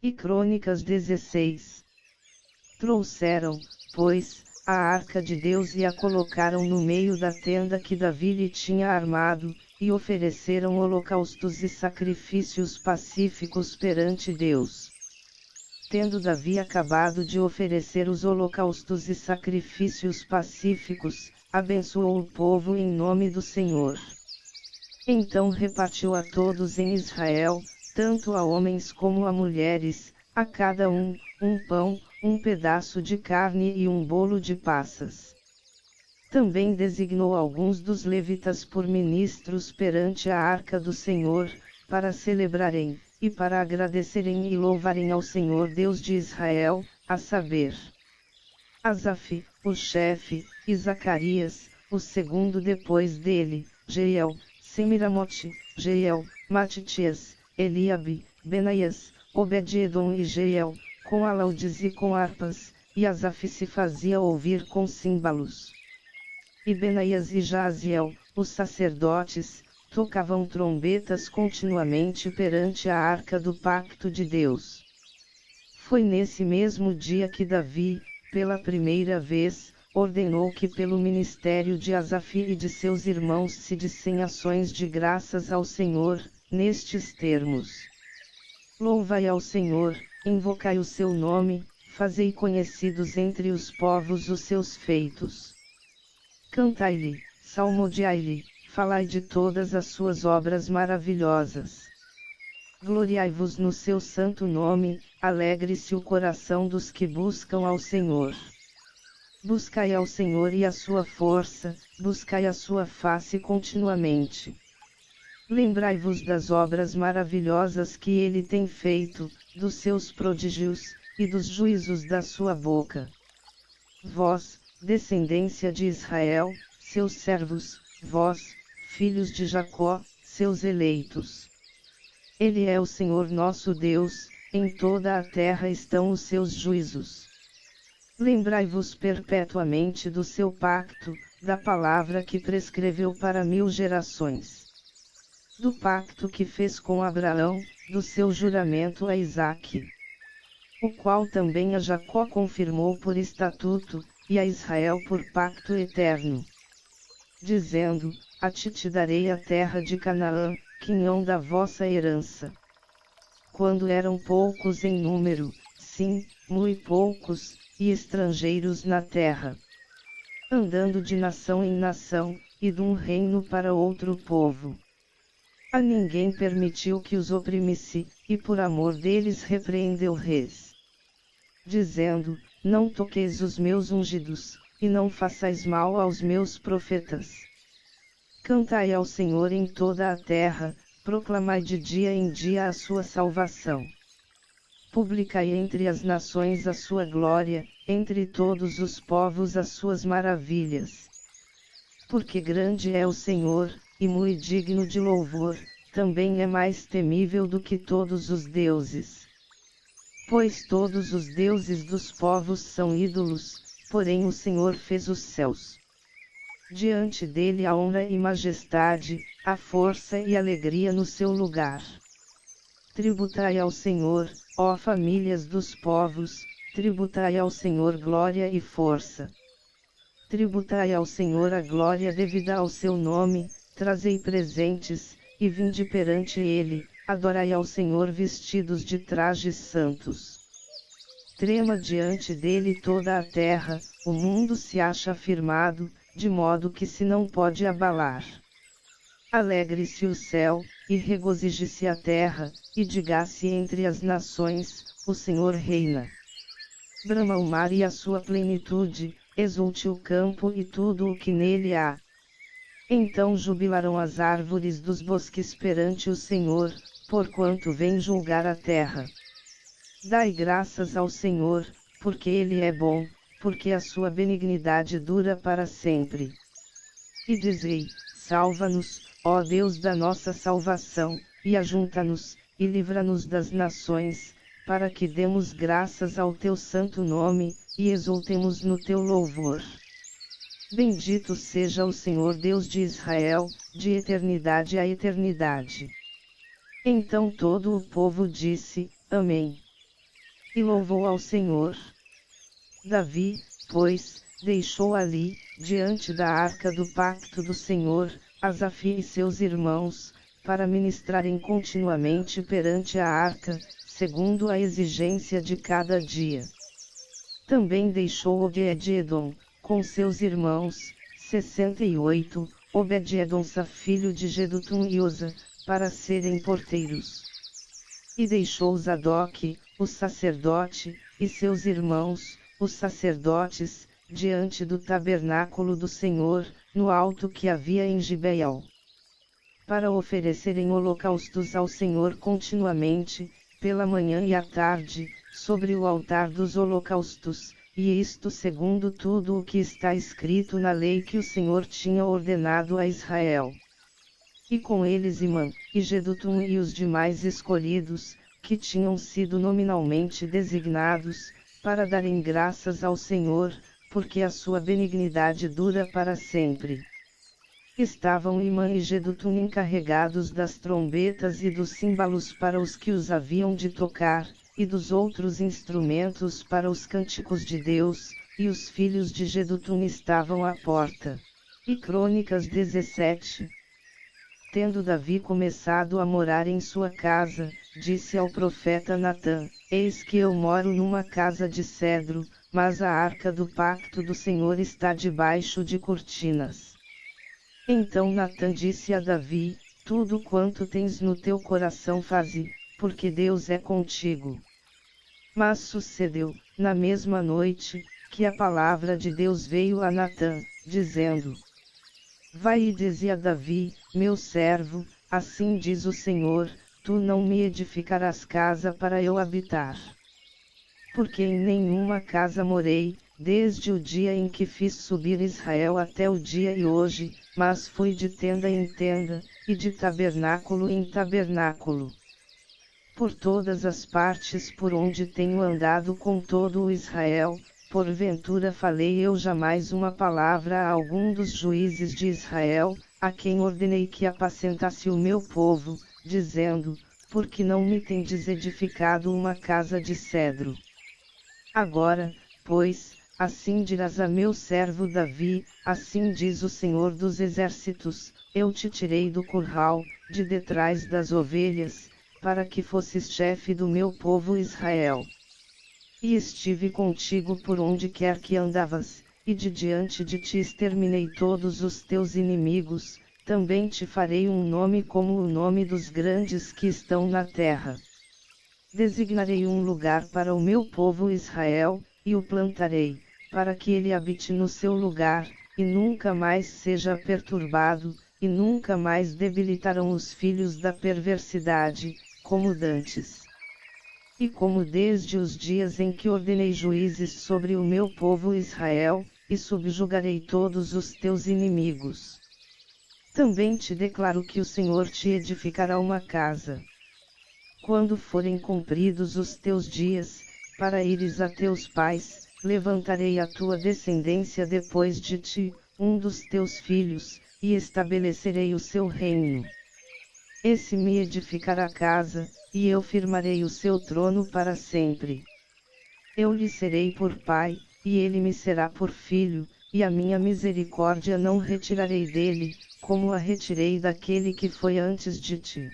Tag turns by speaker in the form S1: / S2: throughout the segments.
S1: E Crônicas 16. Trouxeram, pois, a arca de Deus e a colocaram no meio da tenda que Davi lhe tinha armado, e ofereceram holocaustos e sacrifícios pacíficos perante Deus. Tendo Davi acabado de oferecer os holocaustos e sacrifícios pacíficos, abençoou o povo em nome do Senhor. Então repartiu a todos em Israel, tanto a homens como a mulheres, a cada um pão, um pedaço de carne e um bolo de passas. Também designou alguns dos levitas por ministros perante a arca do Senhor, para celebrarem, e para agradecerem e louvarem ao Senhor Deus de Israel, a saber, Asaf, o chefe, e Zacarias, o segundo depois dele, Jeiel, Semiramote, Jeiel, Matitias, Eliabe, Benaias, Obed-edom e Jeiel, com alaudes e com harpas, e Asaf se fazia ouvir com símbalos. E Benaias e Jaziel, os sacerdotes, tocavam trombetas continuamente perante a arca do pacto de Deus. Foi nesse mesmo dia que Davi, pela primeira vez, ordenou que pelo ministério de Asaf e de seus irmãos se dissem ações de graças ao Senhor, nestes termos: Louvai ao Senhor, invocai o seu nome, fazei conhecidos entre os povos os seus feitos. Cantai-lhe, salmodiai-lhe, falai de todas as suas obras maravilhosas. Gloriai-vos no seu santo nome, alegre-se o coração dos que buscam ao Senhor. Buscai ao Senhor e a sua força, buscai a sua face continuamente. Lembrai-vos das obras maravilhosas que ele tem feito, dos seus prodígios, e dos juízos da sua boca. Vós, descendência de Israel, seus servos, vós, filhos de Jacó, seus eleitos. Ele é o Senhor nosso Deus, em toda a terra estão os seus juízos. Lembrai-vos perpetuamente do seu pacto, da palavra que prescreveu para 1000 gerações. Do pacto que fez com Abraão, do seu juramento a Isaque. O qual também a Jacó confirmou por estatuto, e a Israel por pacto eterno. Dizendo, a ti te darei a terra de Canaã, quinhão da vossa herança. Quando eram poucos em número, sim, muito poucos, e estrangeiros na terra, andando de nação em nação, e de um reino para outro povo. A ninguém permitiu que os oprimisse, e por amor deles repreendeu reis, dizendo, não toqueis os meus ungidos, e não façais mal aos meus profetas. Cantai ao Senhor em toda a terra, proclamai de dia em dia a sua salvação. Publicai entre as nações a sua glória, entre todos os povos as suas maravilhas. Porque grande é o Senhor, e muito digno de louvor, também é mais temível do que todos os deuses. Pois todos os deuses dos povos são ídolos, porém o Senhor fez os céus. Diante dele a honra e majestade, a força e alegria no seu lugar. Tributai ao Senhor, ó famílias dos povos, tributai ao Senhor glória e força. Tributai ao Senhor a glória devida ao seu nome, trazei presentes, e vinde perante ele, adorai ao Senhor vestidos de trajes santos. Trema diante dele toda a terra, o mundo se acha afirmado, de modo que se não pode abalar. Alegre-se o céu, e regozije-se a terra, e diga-se entre as nações, o Senhor reina. Brama o mar e a sua plenitude, exulte o campo e tudo o que nele há. Então jubilarão as árvores dos bosques perante o Senhor, porquanto vem julgar a terra. Dai graças ao Senhor, porque ele é bom, porque a sua benignidade dura para sempre. E dizei: salva-nos, ó Deus da nossa salvação, e ajunta-nos, e livra-nos das nações, para que demos graças ao teu santo nome, e exultemos no teu louvor. Bendito seja o Senhor Deus de Israel, de eternidade a eternidade. Então todo o povo disse: Amém. E louvou ao Senhor. Davi, pois, deixou ali, diante da arca do pacto do Senhor, Asaf e seus irmãos, para ministrarem continuamente perante a arca, segundo a exigência de cada dia. Também deixou Obed-edom, com seus irmãos, 68, Obed-edom filho de Jedutum e Oza, para serem porteiros. E deixou Zadok, o sacerdote, e seus irmãos, os sacerdotes, diante do tabernáculo do Senhor, no alto que havia em Gibeal, para oferecerem holocaustos ao Senhor continuamente, pela manhã e à tarde, sobre o altar dos holocaustos, e isto segundo tudo o que está escrito na lei que o Senhor tinha ordenado a Israel. E com eles Imã, e Jedutum e os demais escolhidos, que tinham sido nominalmente designados, para darem graças ao Senhor, porque a sua benignidade dura para sempre. Estavam Imã e Jedutum encarregados das trombetas e dos címbalos para os que os haviam de tocar, e dos outros instrumentos para os cânticos de Deus, e os filhos de Jedutum estavam à porta. E Crônicas 17. Tendo Davi começado a morar em sua casa, disse ao profeta Natã: Eis que eu moro numa casa de cedro, mas a arca do pacto do Senhor está debaixo de cortinas. Então Natã disse a Davi: Tudo quanto tens no teu coração faze, porque Deus é contigo. Mas sucedeu, na mesma noite, que a palavra de Deus veio a Natã, dizendo: Vai e dize a Davi, meu servo, assim diz o Senhor, tu não me edificarás casa para eu habitar. Porque em nenhuma casa morei, desde o dia em que fiz subir Israel até o dia e hoje, mas fui de tenda em tenda, e de tabernáculo em tabernáculo. Por todas as partes por onde tenho andado com todo o Israel, porventura falei eu jamais uma palavra a algum dos juízes de Israel, a quem ordenei que apacentasse o meu povo, dizendo: Por que não me tendes edificado uma casa de cedro? Agora, pois, assim dirás a meu servo Davi, assim diz o Senhor dos Exércitos, eu te tirei do curral, de detrás das ovelhas, para que fosses chefe do meu povo Israel. E estive contigo por onde quer que andavas, e de diante de ti exterminei todos os teus inimigos, também te farei um nome como o nome dos grandes que estão na terra. Designarei um lugar para o meu povo Israel, e o plantarei, para que ele habite no seu lugar, e nunca mais seja perturbado, e nunca mais debilitarão os filhos da perversidade, como dantes. E como desde os dias em que ordenei juízes sobre o meu povo Israel, e subjugarei todos os teus inimigos. Também te declaro que o Senhor te edificará uma casa. Quando forem cumpridos os teus dias, para ires a teus pais, levantarei a tua descendência depois de ti, um dos teus filhos, e estabelecerei o seu reino. Esse me edificará casa, e eu firmarei o seu trono para sempre. Eu lhe serei por pai, e ele me será por filho, e a minha misericórdia não retirarei dele, como a retirei daquele que foi antes de ti.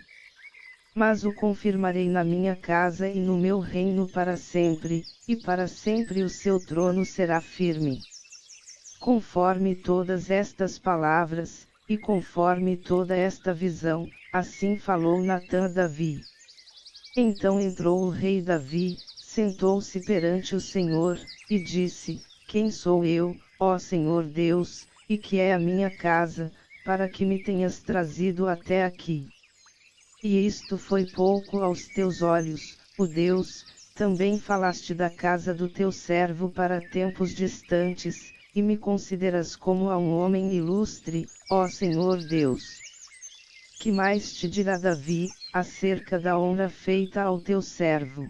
S1: Mas o confirmarei na minha casa e no meu reino para sempre, e para sempre o seu trono será firme. Conforme todas estas palavras, e conforme toda esta visão, assim falou Natã a Davi. Então entrou o rei Davi, sentou-se perante o Senhor, e disse: Quem sou eu, ó Senhor Deus, e que é a minha casa, para que me tenhas trazido até aqui? E isto foi pouco aos teus olhos, ó Deus, Também falaste da casa do teu servo para tempos distantes, e me consideras como a um homem ilustre, ó Senhor Deus. Que mais te dirá Davi, acerca da honra feita ao teu servo?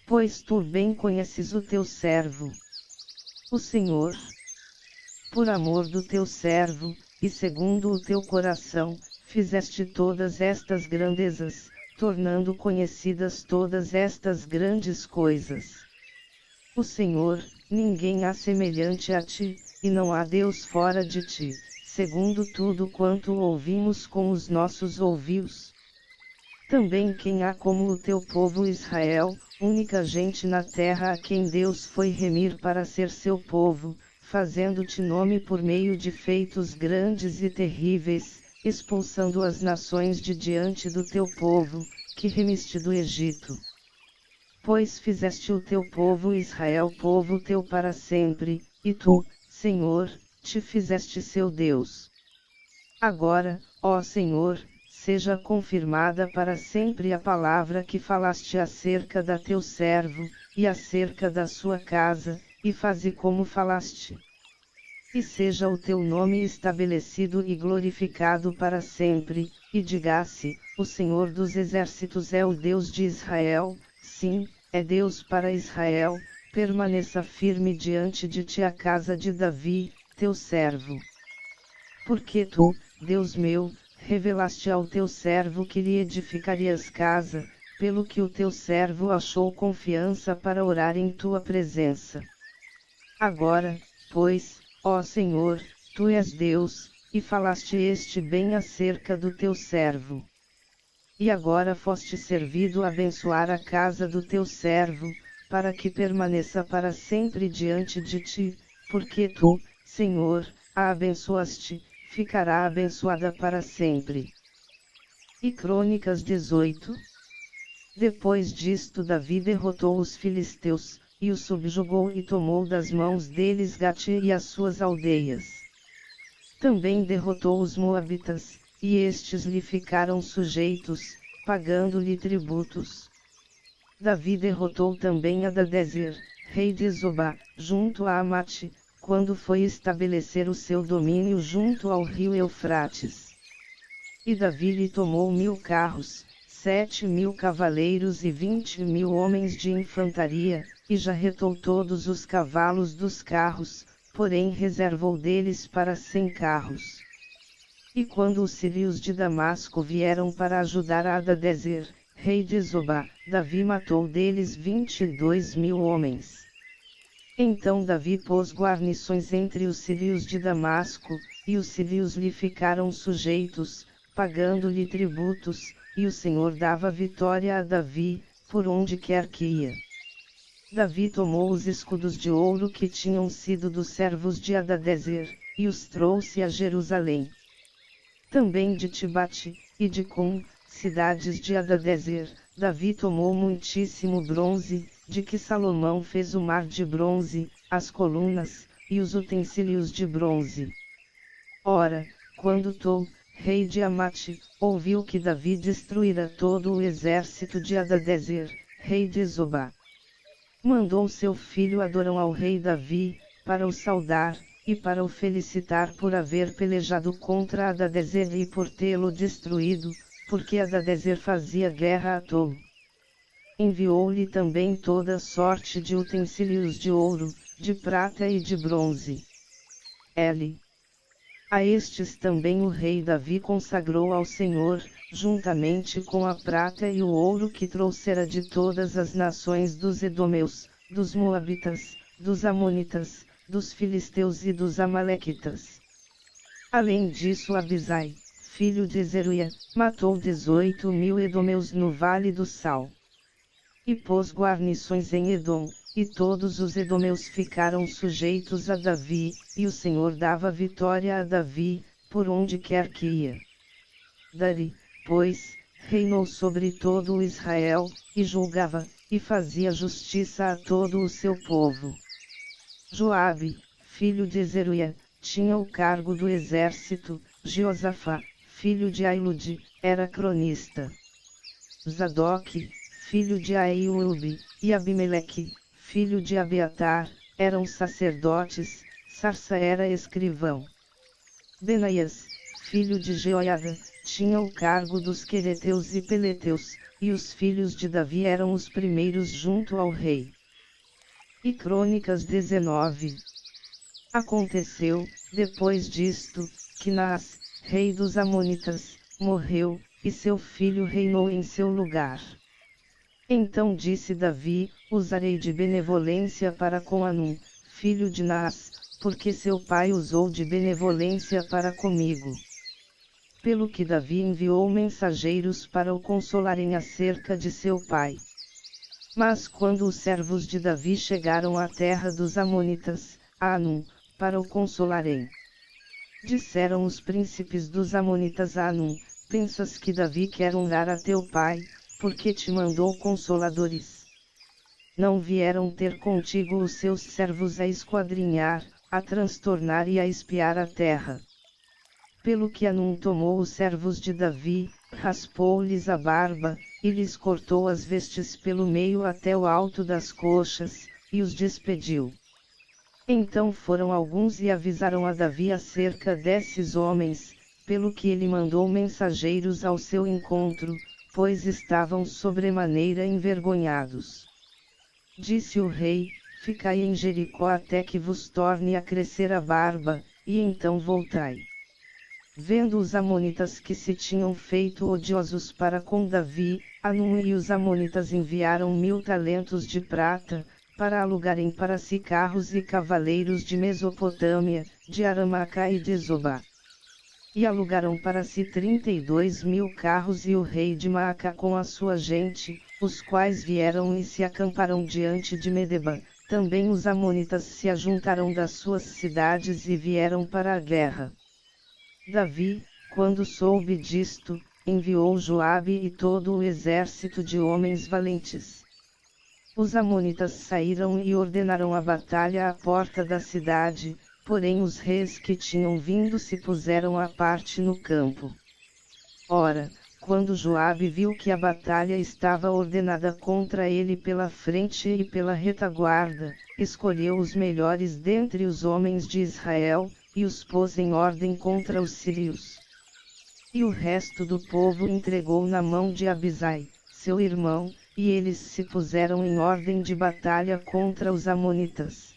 S1: Pois tu bem conheces o teu servo, o Senhor. Por amor do teu servo, e segundo o teu coração, fizeste todas estas grandezas, tornando conhecidas todas estas grandes coisas. O Senhor, ninguém há semelhante a ti, e não há Deus fora de ti, segundo tudo quanto ouvimos com os nossos ouvidos. Também quem há como o teu povo Israel, única gente na terra a quem Deus foi remir para ser seu povo, fazendo-te nome por meio de feitos grandes e terríveis, expulsando as nações de diante do teu povo, que remiste do Egito. Pois fizeste o teu povo Israel povo teu para sempre, e tu, Senhor, te fizeste seu Deus. Agora, ó Senhor, seja confirmada para sempre a palavra que falaste acerca da teu servo, e acerca da sua casa, e faze como falaste. E seja o teu nome estabelecido e glorificado para sempre, e diga-se, o Senhor dos exércitos é o Deus de Israel, sim, é Deus para Israel, permaneça firme diante de ti a casa de Davi, teu servo. Porque tu, Deus meu, revelaste ao teu servo que lhe edificarias casa, pelo que o teu servo achou confiança para orar em tua presença. Agora, pois, ó Senhor, tu és Deus, e falaste este bem acerca do teu servo. E agora foste servido abençoar a casa do teu servo, para que permaneça para sempre diante de ti, porque tu, Senhor, a abençoaste, ficará abençoada para sempre. E Crônicas 18. Depois disto Davi derrotou os filisteus, e os subjugou e tomou das mãos deles Gate e as suas aldeias. Também derrotou os moabitas, e estes lhe ficaram sujeitos, pagando-lhe tributos. Davi derrotou também Hadadezer, rei de Zobá, junto a Amate, quando foi estabelecer o seu domínio junto ao rio Eufrates. E Davi lhe tomou 1000 carros, 7.000 cavaleiros e 20.000 homens de infantaria, e jarretou todos os cavalos dos carros, porém reservou deles para 100 carros. E quando os sírios de Damasco vieram para ajudar a Hadadezer, rei de Zobá, Davi matou deles 22.000 homens. Então Davi pôs guarnições entre os sírios de Damasco, e os sírios lhe ficaram sujeitos, pagando-lhe tributos, e o Senhor dava vitória a Davi, por onde quer que ia. Davi tomou os escudos de ouro que tinham sido dos servos de Hadadezer, e os trouxe a Jerusalém. Também de Tibate, e de Com, cidades de Hadadezer, Davi tomou muitíssimo bronze, de que Salomão fez o mar de bronze, as colunas, e os utensílios de bronze. Ora, quando Tou, rei de Amate, ouviu que Davi destruíra todo o exército de Hadadezer, rei de Zobá, mandou seu filho Adorão ao rei Davi, para o saudar, e para o felicitar por haver pelejado contra Hadadezer e por tê-lo destruído, porque Hadadezer fazia guerra a Tou. Enviou-lhe também toda sorte de utensílios de ouro, de prata e de bronze. A estes também o rei Davi consagrou ao Senhor, juntamente com a prata e o ouro que trouxera de todas as nações dos edomeus, dos moabitas, dos amonitas, dos filisteus e dos amalequitas. Além disso Abisai, filho de Zeruia, matou 18.000 edomeus no Vale do Sal. E pôs guarnições em Edom, e todos os edomeus ficaram sujeitos a Davi, e o Senhor dava vitória a Davi, por onde quer que ia. Dari, pois, reinou sobre todo o Israel, e julgava, e fazia justiça a todo o seu povo. Joabe, filho de Zeruia, tinha o cargo do exército, Jeosafá, filho de Ailude, era cronista. Zadok, filho de Aiúbe, e Abimeleque, filho de Abiatar, eram sacerdotes. Sarsa era escrivão. Benaias, filho de Jeoiada, tinha o cargo dos quereteus e peleteus, e os filhos de Davi eram os primeiros junto ao rei. E Crônicas 19. Aconteceu, depois disto, que Naás, rei dos Amonitas, morreu, e seu filho reinou em seu lugar. Então disse Davi: usarei de benevolência para com Anum, filho de Naás, porque seu pai usou de benevolência para comigo. Pelo que Davi enviou mensageiros para o consolarem acerca de seu pai. Mas quando os servos de Davi chegaram à terra dos Amonitas, a Anum, para o consolarem, disseram os príncipes dos Amonitas a Anum: pensas que Davi quer honrar a teu pai, porque te mandou consoladores? Não vieram ter contigo os seus servos a esquadrinhar, a transtornar e a espiar a terra. Pelo que Anum tomou os servos de Davi, raspou-lhes a barba, e lhes cortou as vestes pelo meio até o alto das coxas, e os despediu. Então foram alguns e avisaram a Davi acerca desses homens, pelo que ele mandou mensageiros ao seu encontro, pois estavam sobremaneira envergonhados. Disse o rei: ficai em Jericó até que vos torne a crescer a barba, e então voltai. Vendo os amonitas que se tinham feito odiosos para com Davi, Anum e os amonitas enviaram 1000 talentos de prata, para alugarem para si carros e cavaleiros de Mesopotâmia, de Aramaca e de Zobá. E alugaram para si 32.000 carros e o rei de Maaca com a sua gente, os quais vieram e se acamparam diante de Medeba. Também os amonitas se ajuntaram das suas cidades e vieram para a guerra. Davi, quando soube disto, enviou Joabe e todo o exército de homens valentes. Os amonitas saíram e ordenaram a batalha à porta da cidade, porém os reis que tinham vindo se puseram à parte no campo. Ora, quando Joabe viu que a batalha estava ordenada contra ele pela frente e pela retaguarda, escolheu os melhores dentre os homens de Israel, e os pôs em ordem contra os sírios. E o resto do povo entregou na mão de Abisai, seu irmão, e eles se puseram em ordem de batalha contra os amonitas.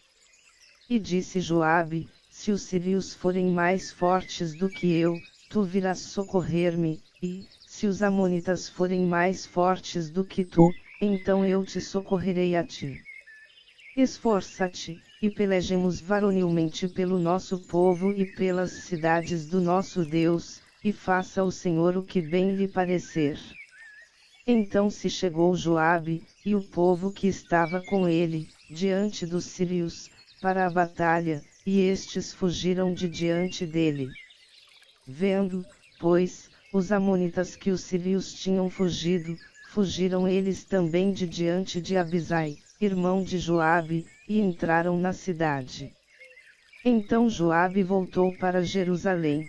S1: E disse Joabe: se os sírios forem mais fortes do que eu, tu virás socorrer-me, e, se os amonitas forem mais fortes do que tu, então eu te socorrerei a ti. Esforça-te, e pelejemos varonilmente pelo nosso povo e pelas cidades do nosso Deus, e faça o Senhor o que bem lhe parecer. Então se chegou Joabe, e o povo que estava com ele, diante dos sírios, para a batalha, e estes fugiram de diante dele. Vendo, pois, os amonitas que os sírios tinham fugido, fugiram eles também de diante de Abisai, irmão de Joabe, e entraram na cidade. Então Joabe voltou para Jerusalém.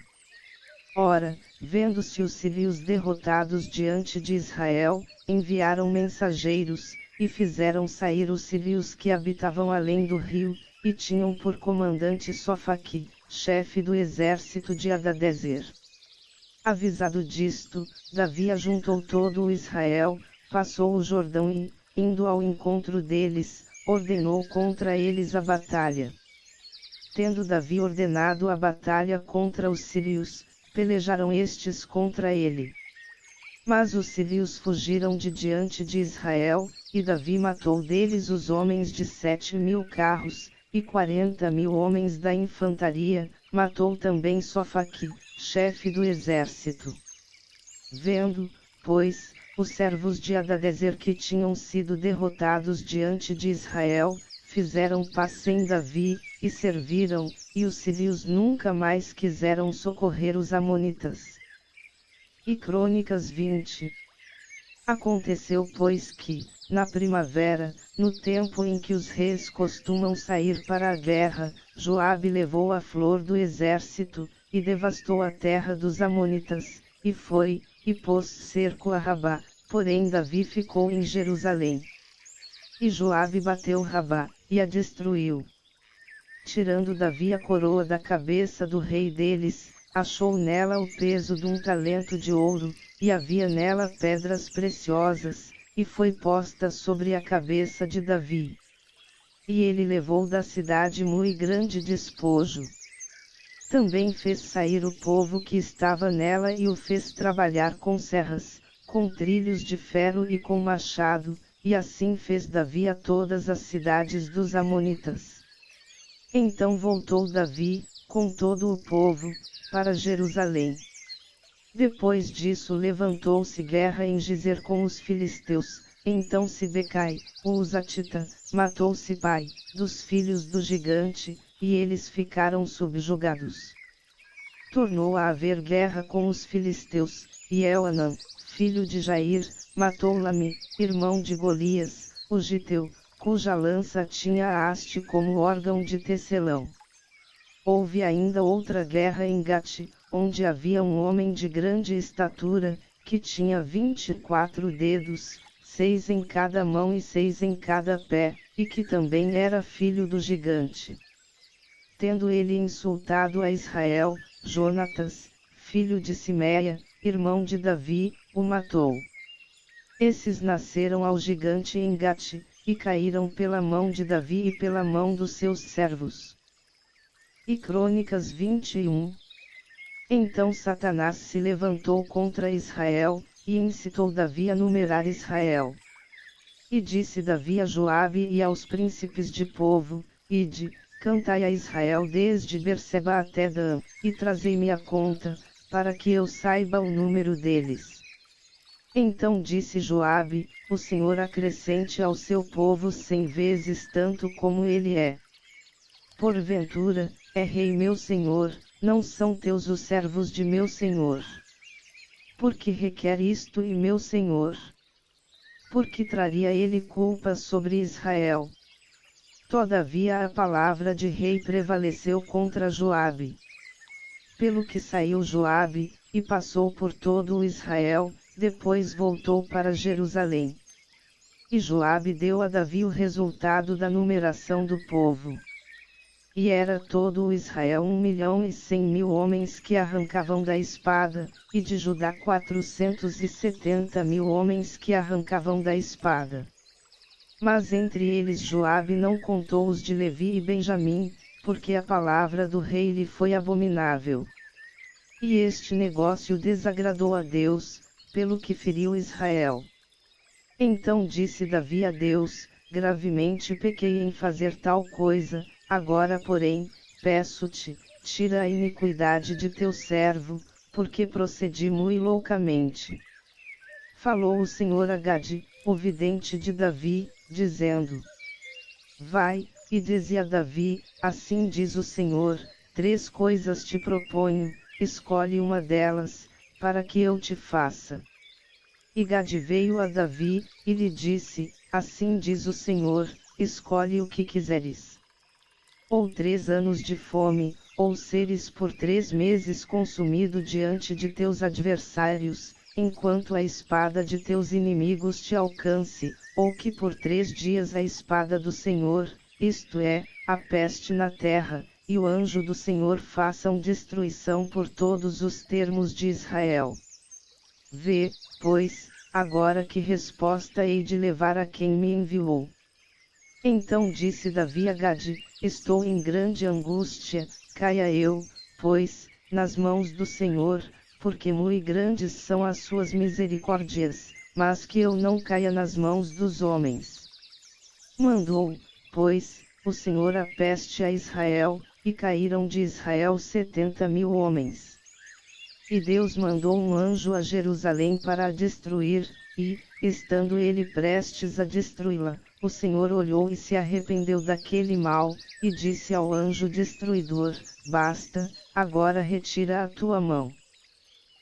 S1: Ora, vendo-se os sírios derrotados diante de Israel, enviaram mensageiros, e fizeram sair os sírios que habitavam além do rio, e tinham por comandante Sofaque, chefe do exército de Hadadezer. Avisado disto, Davi ajuntou todo o Israel, passou o Jordão e, indo ao encontro deles, ordenou contra eles a batalha. Tendo Davi ordenado a batalha contra os sírios, pelejaram estes contra ele. Mas os sírios fugiram de diante de Israel, e Davi matou deles os homens de 7.000 carros, e 40.000 homens da infantaria, matou também Sofaque, chefe do exército. Vendo, pois, os servos de Hadadezer que tinham sido derrotados diante de Israel, fizeram paz sem Davi, e serviram, e os sírios nunca mais quiseram socorrer os amonitas. E Crônicas 20. Aconteceu pois que, na primavera, no tempo em que os reis costumam sair para a guerra, Joabe levou a flor do exército, e devastou a terra dos amonitas, e foi, e pôs cerco a Rabá, porém Davi ficou em Jerusalém. E Joabe bateu Rabá, e a destruiu. Tirando Davi a coroa da cabeça do rei deles, achou nela o peso de um talento de ouro, e havia nela pedras preciosas, e foi posta sobre a cabeça de Davi. E ele levou da cidade muito grande despojo. Também fez sair o povo que estava nela e o fez trabalhar com serras, com trilhos de ferro e com machado, e assim fez Davi a todas as cidades dos amonitas. Então voltou Davi, com todo o povo, para Jerusalém. Depois disso levantou-se guerra em Gizer com os filisteus. Então Sibecai, o Husatita, matou Sipai, dos filhos do gigante, e eles ficaram subjugados. Tornou a haver guerra com os filisteus, e Elhanã, filho de Jair, matou Lami, irmão de Golias, o giteu, cuja lança tinha a haste como órgão de tecelão. Houve ainda outra guerra em Gate, onde havia um homem de grande estatura, que tinha 24 dedos, 6 em cada mão e 6 em cada pé, e que também era filho do gigante. Tendo ele insultado a Israel, Jonatas, filho de Simeia, irmão de Davi, o matou. Esses nasceram ao gigante em Gate, e caíram pela mão de Davi e pela mão dos seus servos. E Crônicas 21. Então Satanás se levantou contra Israel, e incitou Davi a numerar Israel. E disse Davi a Joabe e aos príncipes de povo: Ide, cantai a Israel desde Berseba até Dan, e trazei-me a conta, para que eu saiba o número deles. Então disse Joabe: O Senhor acrescente ao seu povo 100 vezes tanto como ele é. Porventura, é rei meu senhor, não são teus os servos de meu senhor? Porque requer isto e meu senhor? Porque traria ele culpa sobre Israel? Todavia a palavra de rei prevaleceu contra Joabe. Pelo que saiu Joabe, e passou por todo o Israel, depois voltou para Jerusalém. E Joabe deu a Davi o resultado da numeração do povo. E era todo o Israel 1.100.000 homens que arrancavam da espada, e de Judá 470.000 homens que arrancavam da espada. Mas entre eles Joabe não contou os de Levi e Benjamim, porque a palavra do rei lhe foi abominável. E este negócio desagradou a Deus, pelo que feriu Israel. Então disse Davi a Deus: Gravemente pequei em fazer tal coisa, agora porém, peço-te, tira a iniquidade de teu servo, porque procedi muito loucamente. Falou o Senhor a Gade, o vidente de Davi, dizendo: Vai, e dize a Davi: Assim diz o Senhor, 3 coisas te proponho, escolhe uma delas, para que eu te faça. E Gade veio a Davi, e lhe disse: Assim diz o Senhor, escolhe o que quiseres. Ou 3 anos de fome, ou seres por 3 meses consumido diante de teus adversários, enquanto a espada de teus inimigos te alcance, ou que por 3 dias a espada do Senhor, isto é, a peste na terra, e o anjo do Senhor façam destruição por todos os termos de Israel. Vê, pois, agora que resposta hei de levar a quem me enviou. Então disse Davi a Gade: Estou em grande angústia, caia eu, pois, nas mãos do Senhor, porque muito grandes são as suas misericórdias, mas que eu não caia nas mãos dos homens. Mandou, pois, o Senhor a peste a Israel, e caíram de Israel 70.000 homens. E Deus mandou um anjo a Jerusalém para a destruir, e, estando ele prestes a destruí-la, o Senhor olhou e se arrependeu daquele mal, e disse ao anjo destruidor: Basta, agora retira a tua mão.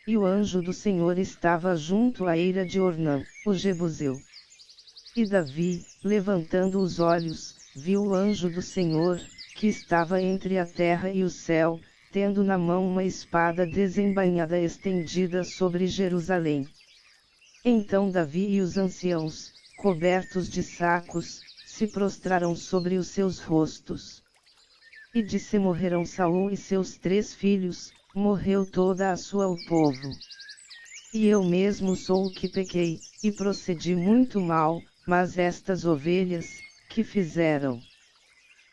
S1: E o anjo do Senhor estava junto à eira de Ornã, o Jebuseu. E Davi, levantando os olhos, viu o anjo do Senhor, que estava entre a terra e o céu, tendo na mão uma espada desembainhada estendida sobre Jerusalém. Então Davi e os anciãos, cobertos de sacos, se prostraram sobre os seus rostos. E disse: morreram Saul e seus 3 filhos, morreu toda a sua o povo. E eu mesmo sou o que pequei, e procedi muito mal, mas estas ovelhas, que fizeram?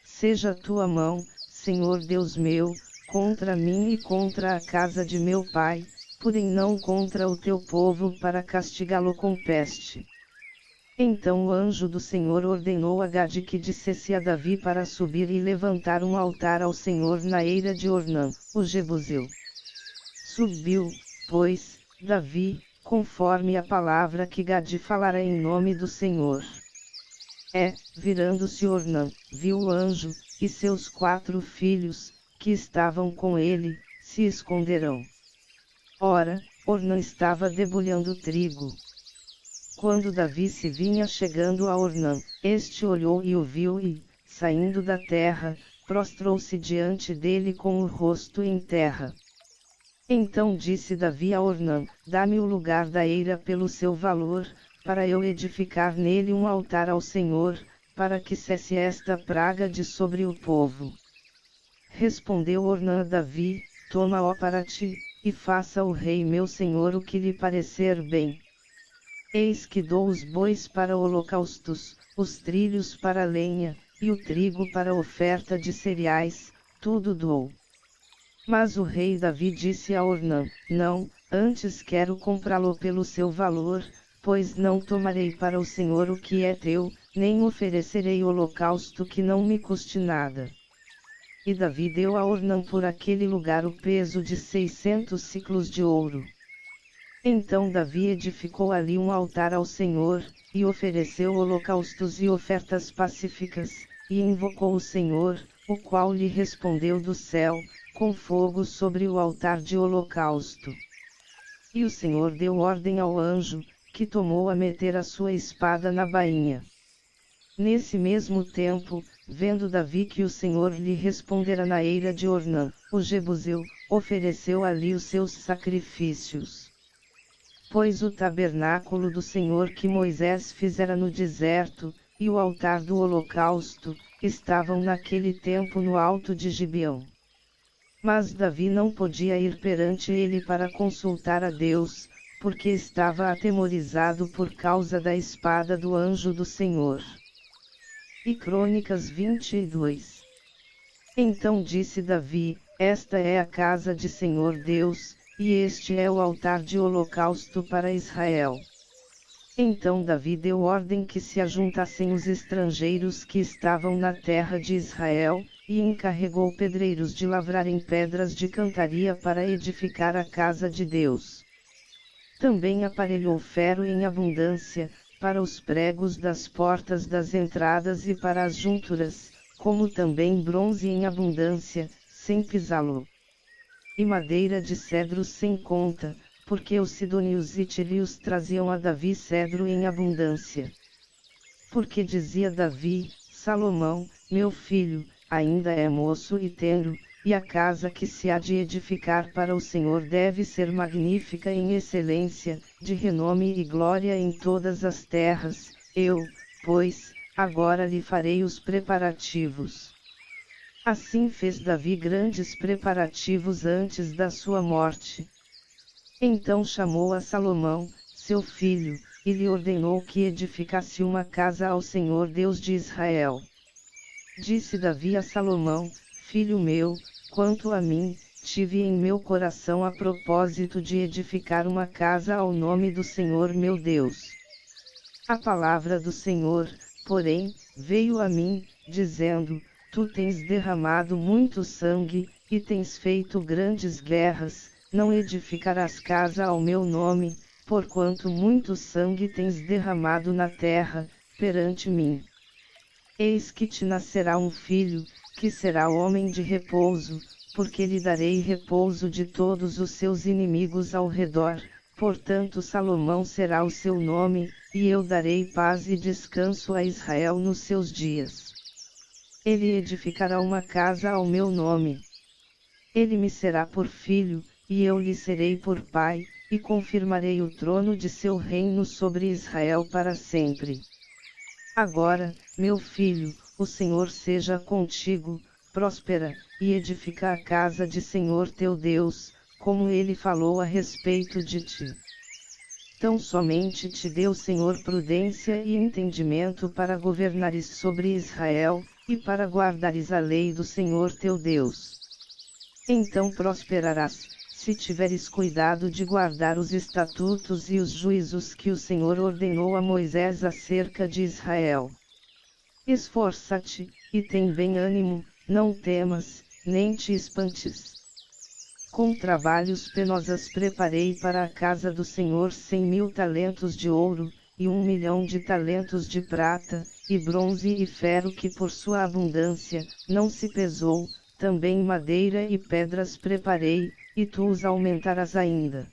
S1: Seja a tua mão, Senhor Deus meu, contra mim e contra a casa de meu pai, porém não contra o teu povo para castigá-lo com peste. Então o anjo do Senhor ordenou a Gade que dissesse a Davi para subir e levantar um altar ao Senhor na eira de Ornã, o Jebuseu. Subiu, pois, Davi, conforme a palavra que Gade falara em nome do Senhor. Virando-se Ornã, viu o anjo, e seus 4 filhos, que estavam com ele, se esconderam. Ora, Ornã estava debulhando trigo. Quando Davi se vinha chegando a Ornã, este olhou e o viu e, saindo da terra, prostrou-se diante dele com o rosto em terra. Então disse Davi a Ornã: dá-me o lugar da eira pelo seu valor, para eu edificar nele um altar ao Senhor, para que cesse esta praga de sobre o povo. Respondeu Ornã a Davi: toma-o para ti, e faça o rei meu senhor o que lhe parecer bem. Eis que dou os bois para holocaustos, os trilhos para lenha, e o trigo para oferta de cereais, tudo dou. Mas o rei Davi disse a Ornã: não, antes quero comprá-lo pelo seu valor, pois não tomarei para o Senhor o que é teu, nem oferecerei holocausto que não me custe nada. E Davi deu a Ornã por aquele lugar o peso de 600 siclos de ouro. Então Davi edificou ali um altar ao Senhor, e ofereceu holocaustos e ofertas pacíficas, e invocou o Senhor, o qual lhe respondeu do céu, com fogo sobre o altar de holocausto. E o Senhor deu ordem ao anjo, que tomou a meter a sua espada na bainha. Nesse mesmo tempo, vendo Davi que o Senhor lhe respondera na eira de Ornã, o Jebuseu, ofereceu ali os seus sacrifícios. Pois o tabernáculo do Senhor que Moisés fizera no deserto, e o altar do holocausto, estavam naquele tempo no alto de Gibeão. Mas Davi não podia ir perante ele para consultar a Deus, porque estava atemorizado por causa da espada do anjo do Senhor. E Crônicas 22. Então disse Davi: esta é a casa de Senhor Deus, e este é o altar de holocausto para Israel. Então Davi deu ordem que se ajuntassem os estrangeiros que estavam na terra de Israel, e encarregou pedreiros de lavrarem pedras de cantaria para edificar a casa de Deus. Também aparelhou ferro em abundância, para os pregos das portas das entradas e para as junturas, como também bronze em abundância, sem pisá-lo. E madeira de cedro sem conta, porque os sidônios e tírios traziam a Davi cedro em abundância. Porque dizia Davi: Salomão, meu filho, ainda é moço e tenro, e a casa que se há de edificar para o Senhor deve ser magnífica em excelência, de renome e glória em todas as terras. Eu, pois, agora lhe farei os preparativos. Assim fez Davi grandes preparativos antes da sua morte. Então chamou a Salomão, seu filho, e lhe ordenou que edificasse uma casa ao Senhor Deus de Israel. Disse Davi a Salomão: filho meu, quanto a mim, tive em meu coração a propósito de edificar uma casa ao nome do Senhor meu Deus. A palavra do Senhor, porém, veio a mim, dizendo: tu tens derramado muito sangue, e tens feito grandes guerras, não edificarás casa ao meu nome, porquanto muito sangue tens derramado na terra, perante mim. Eis que te nascerá um filho, que será homem de repouso, porque lhe darei repouso de todos os seus inimigos ao redor, portanto Salomão será o seu nome, e eu darei paz e descanso a Israel nos seus dias. Ele edificará uma casa ao meu nome. Ele me será por filho, e eu lhe serei por pai, e confirmarei o trono de seu reino sobre Israel para sempre. Agora, meu filho, o Senhor seja contigo, próspera, e edifica a casa de Senhor teu Deus, como ele falou a respeito de ti. Tão somente te deu Senhor prudência e entendimento para governares sobre Israel, e para guardares a lei do Senhor teu Deus. Então prosperarás, se tiveres cuidado de guardar os estatutos e os juízos que o Senhor ordenou a Moisés acerca de Israel. Esforça-te, e tem bem ânimo, não temas, nem te espantes. Com trabalhos penosas preparei para a casa do Senhor 100.000 talentos de ouro, e 1.000.000 de talentos de prata, e bronze e ferro que por sua abundância, não se pesou, também madeira e pedras preparei, e tu os aumentarás ainda.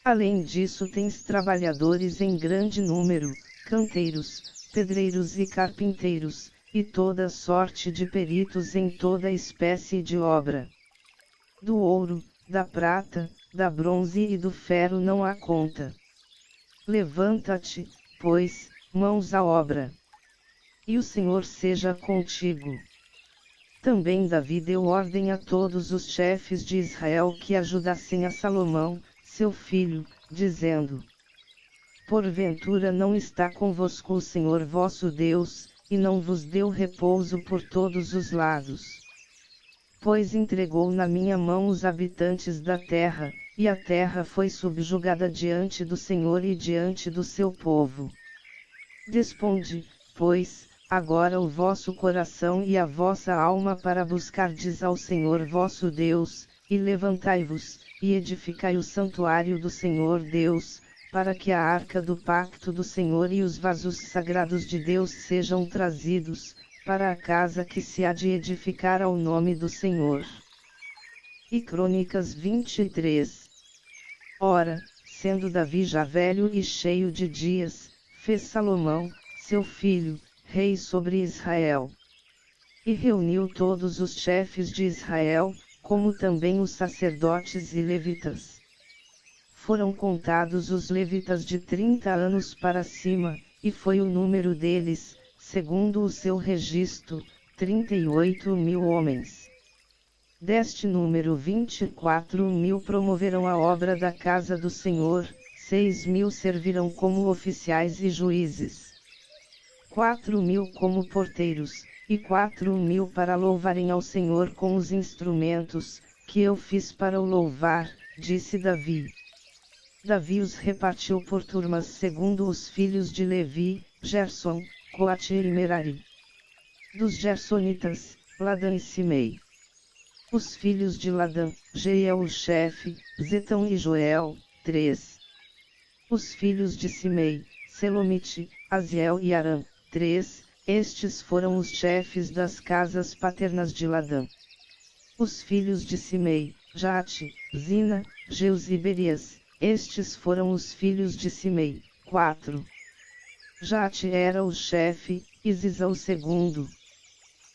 S1: Além disso tens trabalhadores em grande número, canteiros, pedreiros e carpinteiros, e toda sorte de peritos em toda espécie de obra. Do ouro, da prata, da bronze e do ferro não há conta. Levanta-te, pois, mãos à obra. E o Senhor seja contigo. Também Davi deu ordem a todos os chefes de Israel que ajudassem a Salomão, seu filho, dizendo: Porventura não está convosco o Senhor vosso Deus, e não vos deu repouso por todos os lados. Pois entregou na minha mão os habitantes da terra, e a terra foi subjugada diante do Senhor e diante do seu povo. Desponde, pois, agora o vosso coração e a vossa alma para buscardes ao Senhor vosso Deus, e levantai-vos, e edificai o santuário do Senhor Deus, para que a arca do pacto do Senhor e os vasos sagrados de Deus sejam trazidos, para a casa que se há de edificar ao nome do Senhor. E Crônicas 23. Ora, sendo Davi já velho e cheio de dias, fez Salomão, seu filho, rei sobre Israel. E reuniu todos os chefes de Israel, como também os sacerdotes e levitas. Foram contados os levitas de 30 anos para cima, e foi o número deles, segundo o seu registro, 38.000 homens. Deste número 24.000 promoveram a obra da casa do Senhor, 6.000 servirão como oficiais e juízes. 4.000 como porteiros, e 4.000 para louvarem ao Senhor com os instrumentos, que eu fiz para o louvar, disse Davi. Davi os repartiu por turmas segundo os filhos de Levi, Gerson, Coate e Merari. Dos Gersonitas, Ladã e Simei. Os filhos de Ladã, Jeiel o chefe, Zetão e Joel, 3. Os filhos de Simei, Selomite, Aziel e Arã, 3, estes foram os chefes das casas paternas de Ladã. Os filhos de Simei, Jate, Zina, Jeus e Berias, estes foram os filhos de Simei, 4. Jate era o chefe, e Ziza o segundo.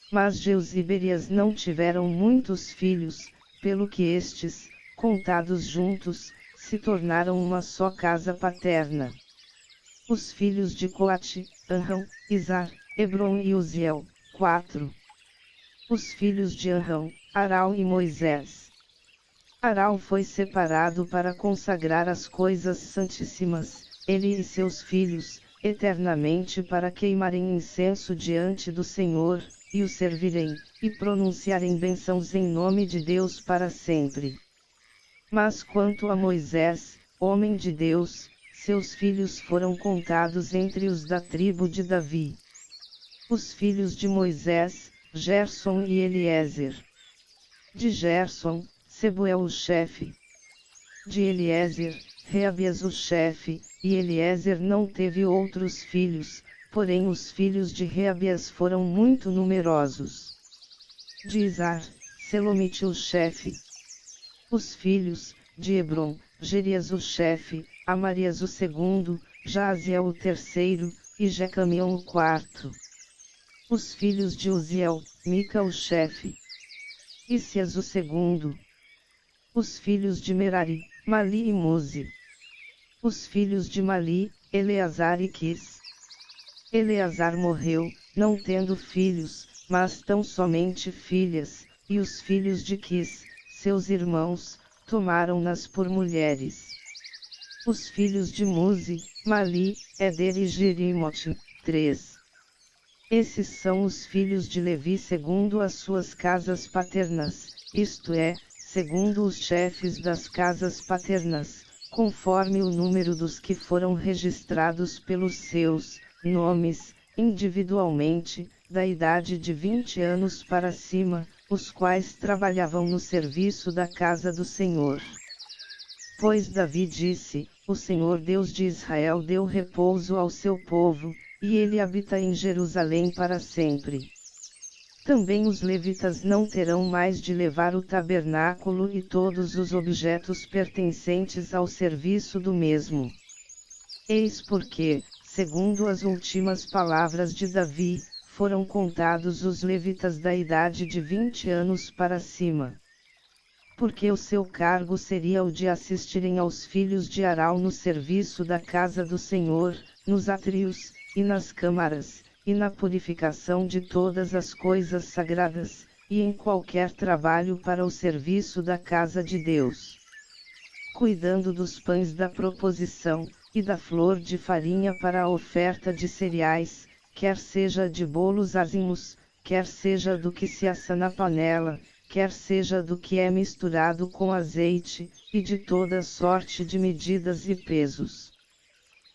S1: Mas Jeus e Berias não tiveram muitos filhos, pelo que estes, contados juntos, se tornaram uma só casa paterna. Os filhos de Coate, Anrão, Izar, Hebron e Uziel, 4. Os filhos de Anrão, Arau e Moisés. Arau foi separado para consagrar as coisas santíssimas, ele e seus filhos, eternamente para queimarem incenso diante do Senhor, e o servirem, e pronunciarem bênçãos em nome de Deus para sempre. Mas quanto a Moisés, homem de Deus, seus filhos foram contados entre os da tribo de Davi. Os filhos de Moisés, Gerson e Eliezer. De Gerson, Sebuel o chefe. De Eliezer, Reabias o chefe, e Eliezer não teve outros filhos, porém os filhos de Reabias foram muito numerosos. De Izar, Selomite o chefe. Os filhos, de Hebron, Gerias o chefe, Amarias o segundo, Jaziel o terceiro, e Jecamião o quarto. Os filhos de Uziel, Mica o chefe. Isias o segundo. Os filhos de Merari, Mali e Muzi. Os filhos de Mali, Eleazar e Quis. Eleazar morreu, não tendo filhos, mas tão somente filhas, e os filhos de Quis, seus irmãos, tomaram-nas por mulheres. Os filhos de Muzi, Mali, Eder e Jerimote, 3. Esses são os filhos de Levi segundo as suas casas paternas, isto é, segundo os chefes das casas paternas, conforme o número dos que foram registrados pelos seus nomes, individualmente, da idade de 20 anos para cima, os quais trabalhavam no serviço da casa do Senhor. Pois Davi disse: O Senhor Deus de Israel deu repouso ao seu povo, e ele habita em Jerusalém para sempre. Também os levitas não terão mais de levar o tabernáculo e todos os objetos pertencentes ao serviço do mesmo. Eis porque, segundo as últimas palavras de Davi, foram contados os levitas da idade de 20 anos para cima. Porque o seu cargo seria o de assistirem aos filhos de Arão no serviço da casa do Senhor, nos átrios, e nas câmaras, e na purificação de todas as coisas sagradas, e em qualquer trabalho para o serviço da casa de Deus. Cuidando dos pães da proposição, e da flor de farinha para a oferta de cereais, quer seja de bolos ázimos, quer seja do que se assa na panela, quer seja do que é misturado com azeite, e de toda sorte de medidas e pesos.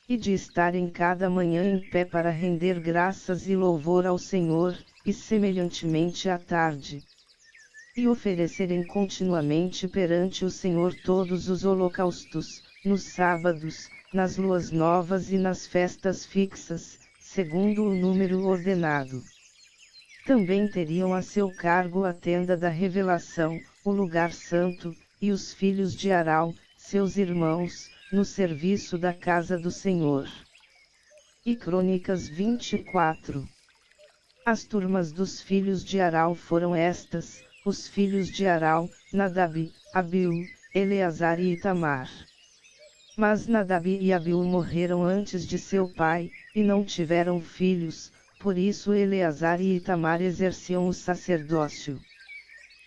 S1: E de estarem cada manhã em pé para render graças e louvor ao Senhor, e semelhantemente à tarde. E oferecerem continuamente perante o Senhor todos os holocaustos, nos sábados, nas luas novas e nas festas fixas, segundo o número ordenado. Também teriam a seu cargo a tenda da revelação, o lugar santo, e os filhos de Arão, seus irmãos, no serviço da casa do Senhor. E Crônicas 24. As turmas dos filhos de Arão foram estas: os filhos de Arão, Nadab, Abiú, Eleazar e Itamar. Mas Nadab e Abiú morreram antes de seu pai, e não tiveram filhos, por isso Eleazar e Itamar exerciam o sacerdócio.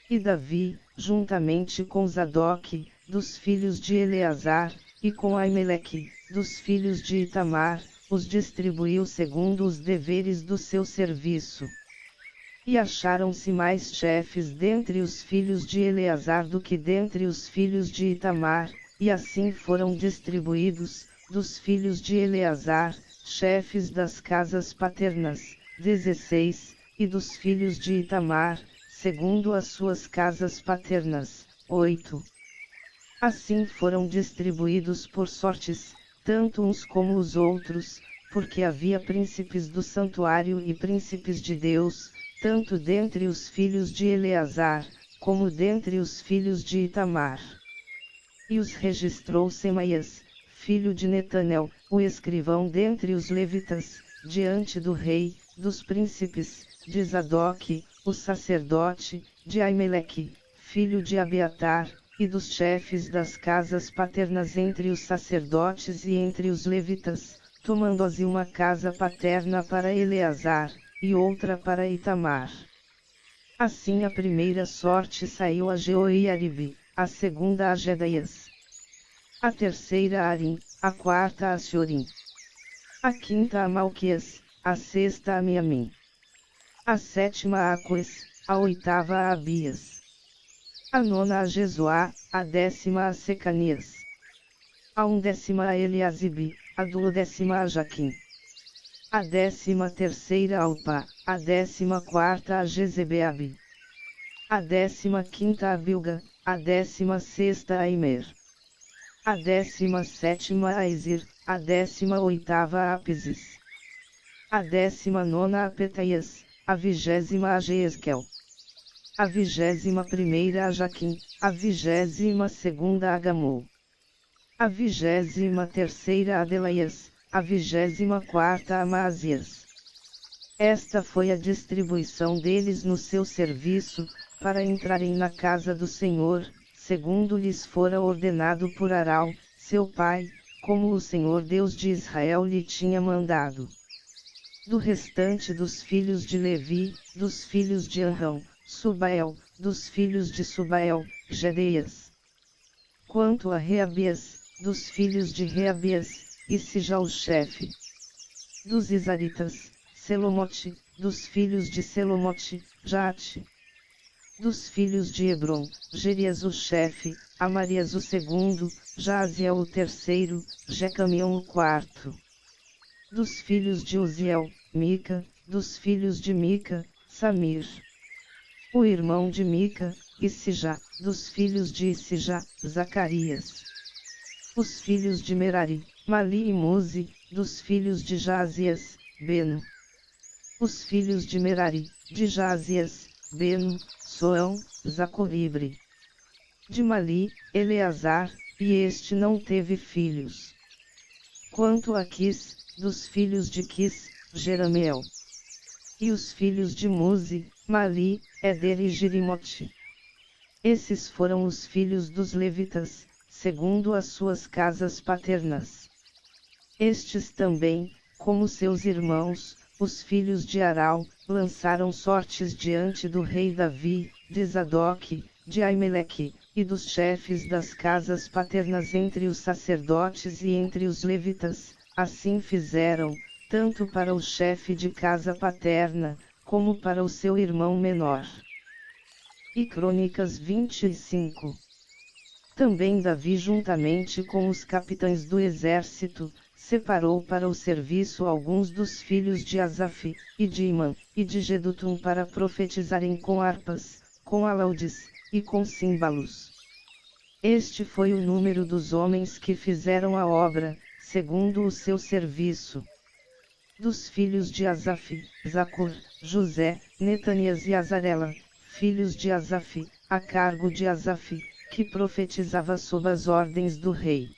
S1: E Davi, juntamente com Zadok, dos filhos de Eleazar, e com Aimeleque, dos filhos de Itamar, os distribuiu segundo os deveres do seu serviço. E acharam-se mais chefes dentre os filhos de Eleazar do que dentre os filhos de Itamar, e assim foram distribuídos, dos filhos de Eleazar, chefes das casas paternas, 16, e dos filhos de Itamar, segundo as suas casas paternas, 8. Assim foram distribuídos por sortes, tanto uns como os outros, porque havia príncipes do santuário e príncipes de Deus, tanto dentre os filhos de Eleazar, como dentre os filhos de Itamar. E os registrou Semaias, filho de Netanel, o escrivão dentre os levitas, diante do rei, dos príncipes, de Zadok, o sacerdote, de Aimeleque, filho de Abiatar, e dos chefes das casas paternas entre os sacerdotes e entre os levitas, tomando-se uma casa paterna para Eleazar, e outra para Itamar. Assim a primeira sorte saiu a Jeoiaribe, a segunda a Jedaias, a terceira a Arim, a quarta a Siorim, a quinta a Malquias, a sexta a Miamim, a sétima a Aques, a oitava a Abias, a nona a Jesuá, a décima a Secanias, a undécima a Eliasibe, a duodécima a Jaquim, a 13ª a Alpá, a 14ª a Jezebeabe, a 15ª a Bilga, a 16ª a Imer, a 17ª a Izir, a 18ª a Apisis, a 19ª a Petaias, a 20ª a Jeesquel, a 21ª a Jaquim, a 22ª a Gamul, a 23ª a Delaias, a 24ª a Maasias. Esta foi a distribuição deles no seu serviço, para entrarem na casa do Senhor, segundo lhes fora ordenado por Arão, seu pai, como o Senhor Deus de Israel lhe tinha mandado. Do restante dos filhos de Levi, dos filhos de Arão, Subael, dos filhos de Subael, Jedeias. Quanto a Reabias, dos filhos de Reabias, Issijá o chefe. Dos Isaritas, Selomote, dos filhos de Selomote, Jaate. Dos filhos de Hebron, Gerias o chefe, Amarias o segundo, Jaziel o terceiro, Jecamião o quarto. Dos filhos de Uziel, Mica, dos filhos de Mica, Samir. O irmão de Mica, Issijá, dos filhos de Issijá, Zacarias. Os filhos de Merari, Mali e Muzi, dos filhos de Jazias, Beno. Os filhos de Merari, de Jazias, Beno, Soão, Zacoribre. De Mali, Eleazar, e este não teve filhos. Quanto a Quis, dos filhos de Quis, Jerameel. E os filhos de Muzi, Mali, Eder e Jerimote. Esses foram os filhos dos levitas, segundo as suas casas paternas. Estes também, como seus irmãos, os filhos de Arão, lançaram sortes diante do rei Davi, de Zadok, de Aimeleque, e dos chefes das casas paternas entre os sacerdotes e entre os levitas, assim fizeram, tanto para o chefe de casa paterna, como para o seu irmão menor. E Crônicas 25. Também Davi juntamente com os capitães do exército, separou para o serviço alguns dos filhos de Asaf, e de Imã, e de Jedutum para profetizarem com harpas, com alaudes, e com símbalos. Este foi o número dos homens que fizeram a obra, segundo o seu serviço. Dos filhos de Asaf, Zacur, José, Netanias e Azarela, filhos de Asaf, a cargo de Asaf, que profetizava sob as ordens do rei.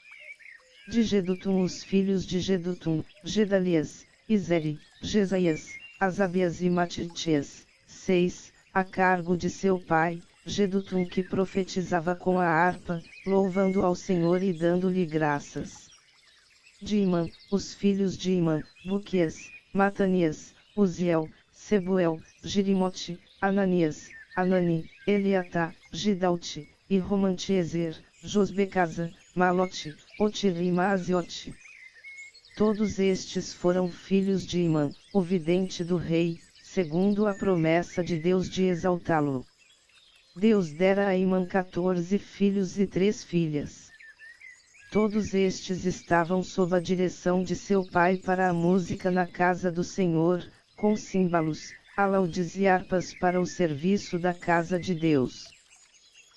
S1: De Jedutum os filhos de Jedutum, Gedalias, Izeri, Jesaias, Asabias e Matitias, 6, a cargo de seu pai, Jedutum que profetizava com a harpa, louvando ao Senhor e dando-lhe graças. De Imã, os filhos de Imã, Buquias, Matanias, Uziel, Sebuel, Jerimote, Ananias, Anani, Eliatá, Gidalte, e Romantiezer, Josbecasa, Malote, Otiri e Maaziote. Todos estes foram filhos de Imã, o vidente do rei, segundo a promessa de Deus de exaltá-lo. Deus dera a Imã 14 filhos e 3 filhas. Todos estes estavam sob a direção de seu pai para a música na casa do Senhor, com símbalos, alaudes e harpas para o serviço da casa de Deus.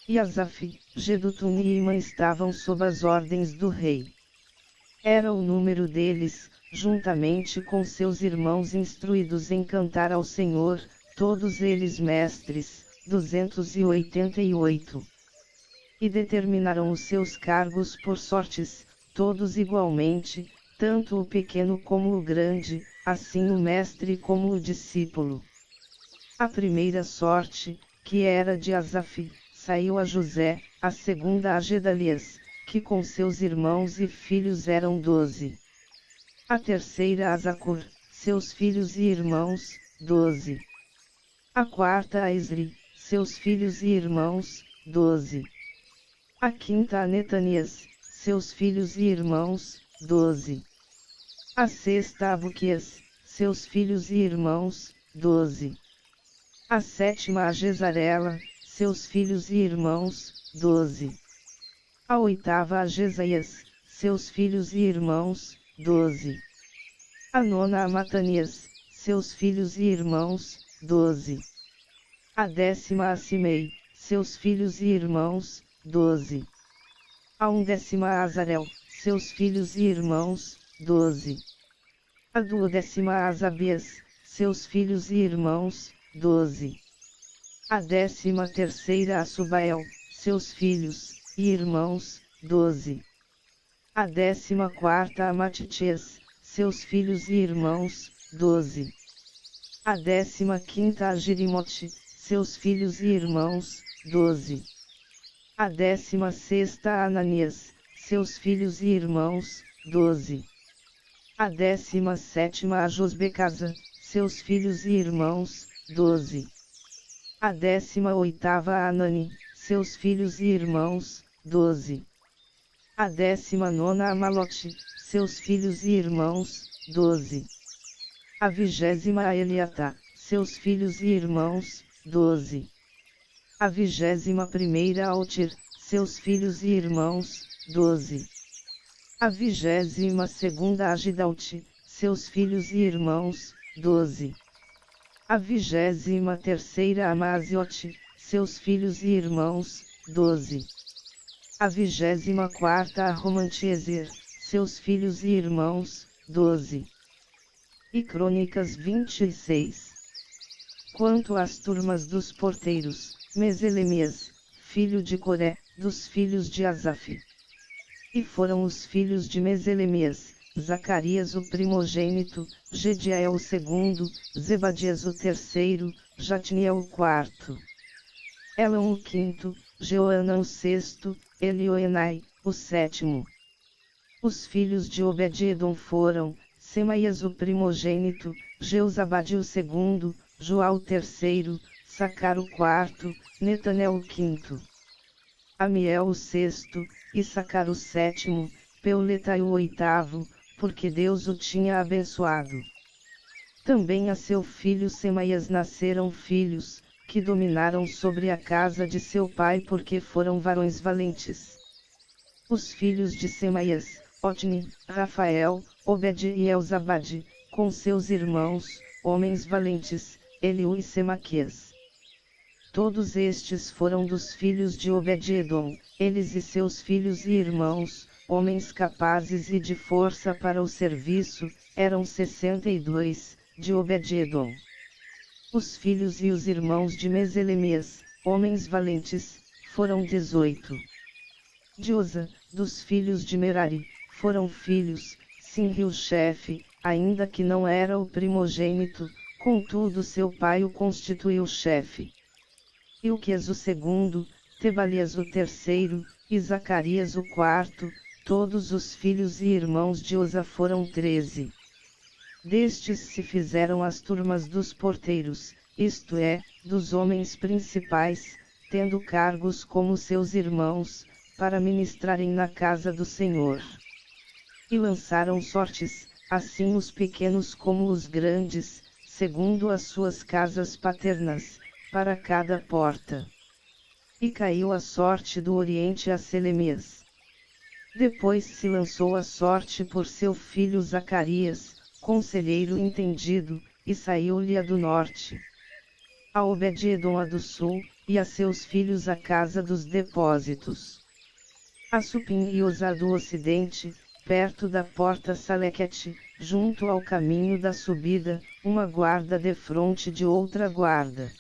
S1: E Asaf, Jedutum e Imã estavam sob as ordens do rei. Era o número deles, juntamente com seus irmãos instruídos em cantar ao Senhor, todos eles mestres, 288. E determinaram os seus cargos por sortes, todos igualmente, tanto o pequeno como o grande, assim o mestre como o discípulo. A primeira sorte, que era de Asaf, saiu a José, a segunda a Gedalias, que com seus irmãos e filhos eram 12. A terceira a Zacur, seus filhos e irmãos, 12. A quarta a Esri, seus filhos e irmãos, 12. A quinta a Netanias, seus filhos e irmãos, 12. A sexta a Buquias, seus filhos e irmãos, 12. A sétima a Gesarela, seus filhos e irmãos, 12. A oitava a Jesaias, seus filhos e irmãos, 12. A nona a Matanias, seus filhos e irmãos, 12. A décima a Simei, seus filhos e irmãos, 12. A undécima a Azarel, seus filhos e irmãos, 12. A duodécima a Asabias, seus filhos e irmãos, 12. A 13ª a Subael, seus filhos e irmãos, 12. A 14ª a Matitias, seus filhos e irmãos, 12. A 15ª a Jerimote, seus filhos e irmãos, 12. A 16ª Ananias, seus filhos e irmãos, 12. A 17ª a Josbecasa, seus filhos e irmãos, 12. A 18ª a Anani, seus filhos e irmãos, 12. A 19ª a Malote, seus filhos e irmãos, 12. A 20ª a Eliatá, seus filhos e irmãos, 12. A 21ª a Otir, seus filhos e irmãos, 12. A 22ª a Gidalte, seus filhos e irmãos, 12. A 23ª a Maaziote, seus filhos e irmãos, 12. A 24ª a Romantiezer, seus filhos e irmãos, 12. E Crônicas 26. Quanto às turmas dos porteiros, Meselemias, filho de Coré, dos filhos de Asaf. E foram os filhos de Meselemias, Zacarias o primogênito, Gediael o segundo, Zebadias o terceiro, Jatniel o quarto. Elão o quinto, Joanã o sexto, Elioenai, o sétimo. Os filhos de Obed-edom foram, Semaías o primogênito, Jeuzabade o segundo, Joá o terceiro, Sacar o quarto, Netanel o quinto. Amiel o sexto, Issacar o sétimo, Peuletai o oitavo, porque Deus o tinha abençoado. Também a seu filho Semaías nasceram filhos, que dominaram sobre a casa de seu pai porque foram varões valentes. Os filhos de Semaías, Otni, Rafael, Obed e Elzabade, com seus irmãos, homens valentes, Eliú e Semaquias. Todos estes foram dos filhos de Obed-edom, eles e seus filhos e irmãos, homens capazes e de força para o serviço, eram 62, de Obed-edom. Os filhos e os irmãos de Meselemias, homens valentes, foram 18. De Oza, dos filhos de Merari, foram filhos, Simri o chefe, ainda que não era o primogênito, contudo seu pai o constituiu chefe. Ilquias o segundo, Tebalias o terceiro, e Zacarias o quarto, todos os filhos e irmãos de Oza foram 13. Destes se fizeram as turmas dos porteiros, isto é, dos homens principais, tendo cargos como seus irmãos, para ministrarem na casa do Senhor. E lançaram sortes, assim os pequenos como os grandes, segundo as suas casas paternas, para cada porta. E caiu a sorte do Oriente a Selemias. Depois se lançou a sorte por seu filho Zacarias, conselheiro entendido, e saiu-lhe a do norte. A Obed-edom a do sul, e a seus filhos a casa dos depósitos. A Supim e Oza do ocidente, perto da porta Salequete, junto ao caminho da subida, uma guarda defronte de outra guarda.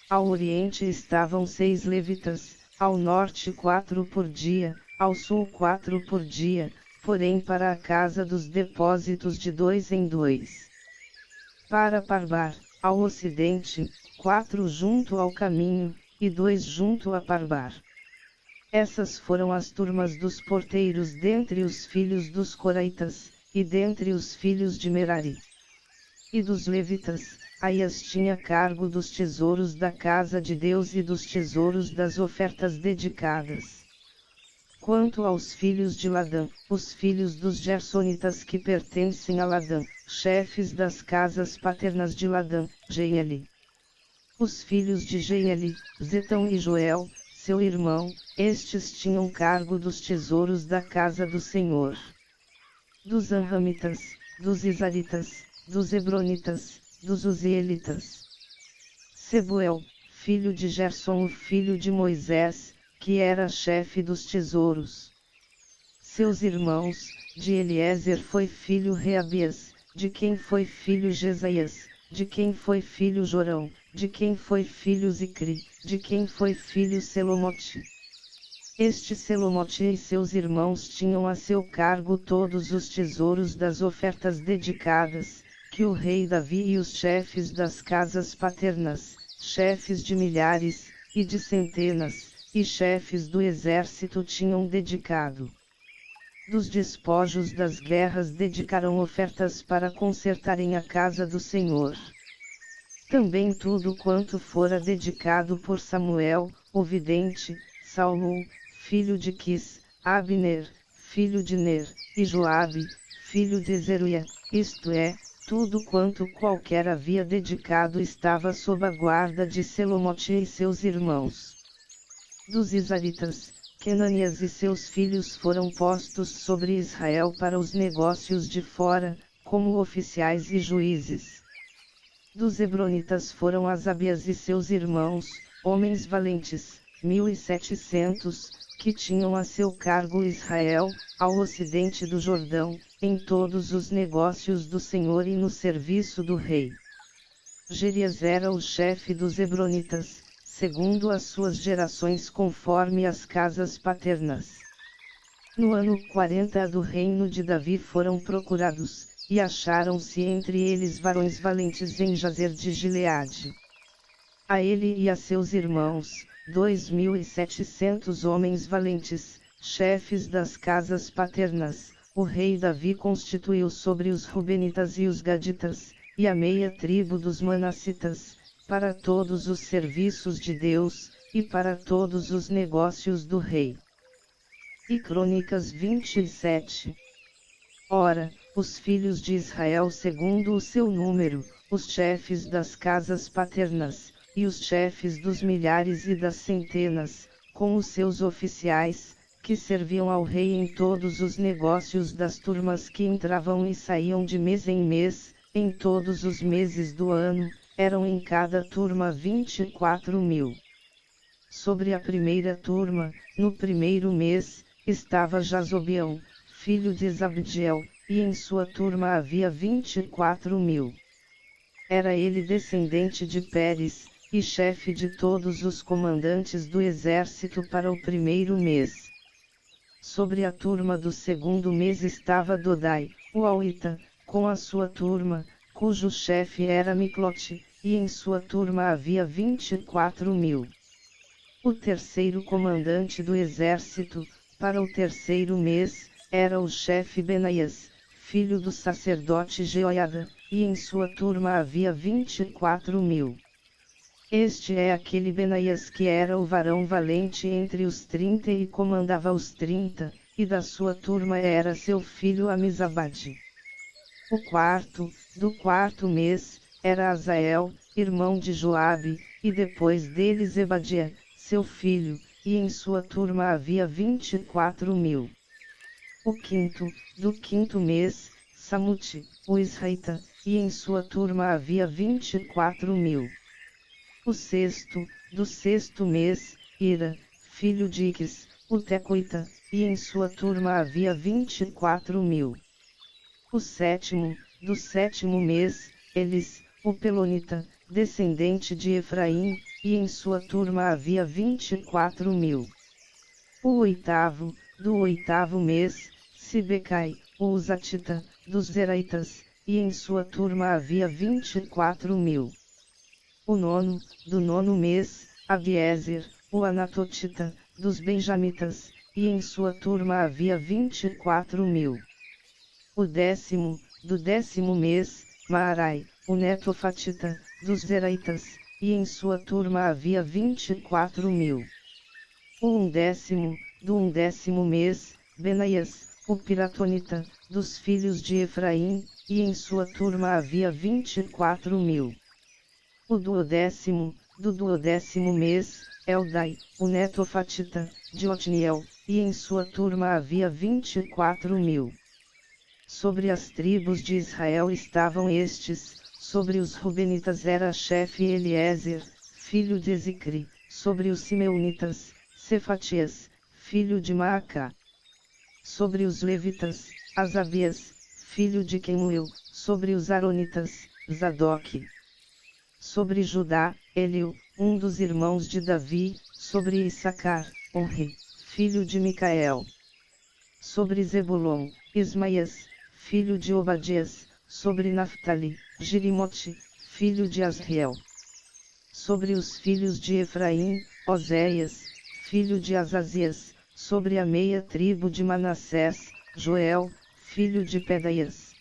S1: Ao oriente estavam 6 levitas, ao norte 4 por dia, ao sul 4 por dia, porém para a casa dos depósitos de 2 em 2. Para Parbar, ao ocidente, 4 junto ao caminho, e 2 junto a Parbar. Essas foram as turmas dos porteiros dentre os filhos dos coraitas, e dentre os filhos de Merari. E dos levitas, Aias tinha cargo dos tesouros da casa de Deus e dos tesouros das ofertas dedicadas. Quanto aos filhos de Ladã, os filhos dos Gersonitas que pertencem a Ladã, chefes das casas paternas de Ladã, Jeieli. Os filhos de Jeieli, Zetão e Joel, seu irmão, estes tinham cargo dos tesouros da casa do Senhor. Dos Anramitas, dos Isaritas, dos Hebronitas, dos Uzielitas. Sebuel, filho de Gerson o filho de Moisés, que era chefe dos tesouros. Seus irmãos, de Eliezer foi filho Reabias, de quem foi filho Jesaias, de quem foi filho Jorão, de quem foi filho Zicri, de quem foi filho Selomote. Este Selomote e seus irmãos tinham a seu cargo todos os tesouros das ofertas dedicadas, que o rei Davi e os chefes das casas paternas, chefes de milhares, e de centenas, e chefes do exército tinham dedicado. Dos despojos das guerras dedicaram ofertas para consertarem a casa do Senhor. Também tudo quanto fora dedicado por Samuel, o vidente, Saulo, filho de Quis, Abner, filho de Ner, e Joabe, filho de Zeruia, isto é, tudo quanto qualquer havia dedicado estava sob a guarda de Selomote e seus irmãos. Dos Israelitas, Kenanias e seus filhos foram postos sobre Israel para os negócios de fora, como oficiais e juízes. Dos Hebronitas foram Asabias e seus irmãos, homens valentes, 1.700, que tinham a seu cargo Israel, ao ocidente do Jordão, em todos os negócios do Senhor e no serviço do rei. Jerias era o chefe dos Hebronitas, segundo as suas gerações conforme as casas paternas. No ano 40 do reino de Davi foram procurados, e acharam-se entre eles varões valentes em Jazer de Gileade. A ele e a seus irmãos, 2.700 homens valentes, chefes das casas paternas, o rei Davi constituiu sobre os Rubenitas e os Gaditas, e a meia tribo dos Manassitas, para todos os serviços de Deus, e para todos os negócios do rei. E Crônicas 27. Ora, os filhos de Israel segundo o seu número, os chefes das casas paternas, e os chefes dos milhares e das centenas, com os seus oficiais, que serviam ao rei em todos os negócios das turmas que entravam e saíam de mês em mês, em todos os meses do ano, eram em cada turma 24.000. Sobre a primeira turma, no primeiro mês, estava Jazobeão, filho de Zabdiel, e em sua turma havia 24.000. Era ele descendente de Pérez, e chefe de todos os comandantes do exército para o primeiro mês. Sobre a turma do segundo mês estava Dodai, o Auita, com a sua turma, cujo chefe era Miclote, e em sua turma havia 24.000. O terceiro comandante do exército, para o terceiro mês, era o chefe Benaias, filho do sacerdote Jeoiada, e em sua turma havia 24.000. Este é aquele Benaias que era o varão valente entre os 30 e comandava os 30, e da sua turma era seu filho Amizabade. O quarto, do quarto mês, era Azael, irmão de Joabe, e depois dele Zebadia, seu filho, e em sua turma havia 24.000. O quinto, do quinto mês, Samute, o israelita, e em sua turma havia 24.000. O sexto, do sexto mês, Ira, filho de Iques, o tecoita, e em sua turma havia 24.000. O sétimo, do sétimo mês, Elis, o pelonita, descendente de Efraim, e em sua turma havia 24.000. O oitavo, do oitavo mês, Sibecai, o Uzatita, dos Zeraitas, e em sua turma havia 24.000. O nono, do nono mês, Abiezer, o Anatotita, dos Benjamitas, e em sua turma havia 24.000. O décimo, do décimo mês, Maarai, o Netofatita, dos Zeraitas, e em sua turma havia 24.000. O undécimo, do undécimo mês, Benaias, o Piratonita, dos filhos de Efraim, e em sua turma havia 24.000. O duodécimo, do duodécimo mês, Eldai, o Netofatita, de Otniel, e em sua turma havia 24.000. Sobre as tribos de Israel estavam estes, sobre os Rubenitas era chefe Eliezer, filho de Zicri, sobre os Simeonitas, Cefatias, filho de Maacá. Sobre os Levitas, Asabias, filho de Quemuel, sobre os Aronitas, Zadok. Sobre Judá, Eliu, um dos irmãos de Davi, sobre Issacar, Onri, filho de Micael. Sobre Zebulon, Ismaias, filho de Obadias, sobre Naftali, Jerimote, filho de Asriel. Sobre os filhos de Efraim, Oséias, filho de Azazias, sobre a meia tribo de Manassés, Joel, filho de Pedaias.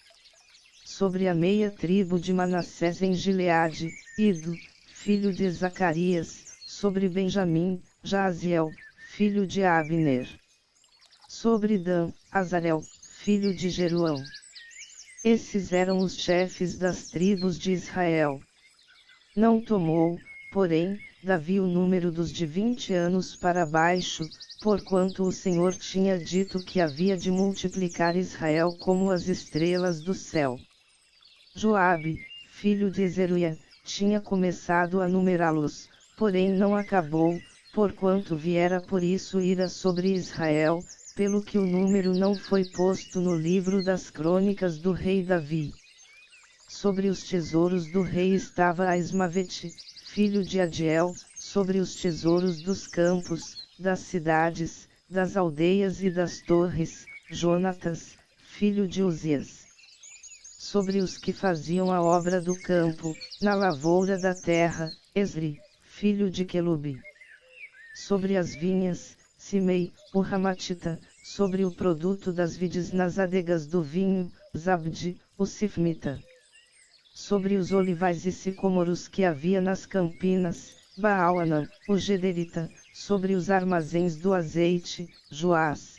S1: Sobre a meia tribo de Manassés em Gileade, Ido, filho de Zacarias, sobre Benjamim, Jaaziel, filho de Abner. Sobre Dan, Azarel, filho de Jeroão. Esses eram os chefes das tribos de Israel. Não tomou, porém, Davi o número dos de 20 anos para baixo, porquanto o Senhor tinha dito que havia de multiplicar Israel como as estrelas do céu. Joabe, filho de Zeruia, tinha começado a numerá-los, porém não acabou, porquanto viera por isso ira sobre Israel, pelo que o número não foi posto no livro das crônicas do rei Davi. Sobre os tesouros do rei estava Aismavete, filho de Adiel, sobre os tesouros dos campos, das cidades, das aldeias e das torres, Jonatas, filho de Uzias. Sobre os que faziam a obra do campo, na lavoura da terra, Esri, filho de Quelube. Sobre as vinhas, Simei, o Ramatita, sobre o produto das vides nas adegas do vinho, Zabdi, o Sifmita. Sobre os olivais e sicômoros que havia nas campinas, Baalana, o Gederita, sobre os armazéns do azeite, Joás.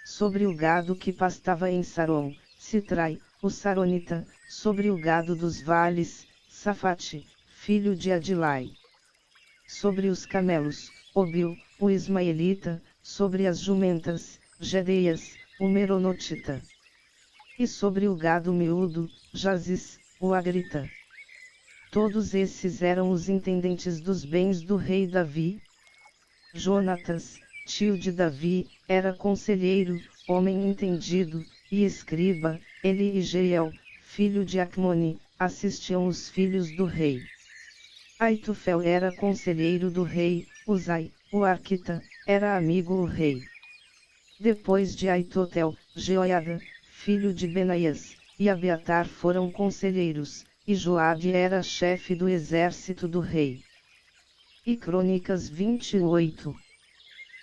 S1: Sobre o gado que pastava em Saron, Sitrai, o Saronita, sobre o gado dos vales, Safate, filho de Adilai. Sobre os camelos, Obil, o Ismaelita, sobre as jumentas, Gedeias, o Meronotita. E sobre o gado miúdo, Jazis, o Agrita. Todos esses eram os intendentes dos bens do rei Davi. Jonatas, tio de Davi, era conselheiro, homem entendido, e escriba. Ele e Jeiel, filho de Acmoni, assistiam os filhos do rei. Aitofel era conselheiro do rei, Uzai, o Arquita, era amigo o rei. Depois de Aitotel, Jeoiada, filho de Benaias, e Abiatar foram conselheiros, e Joabe era chefe do exército do rei. E Crônicas 28.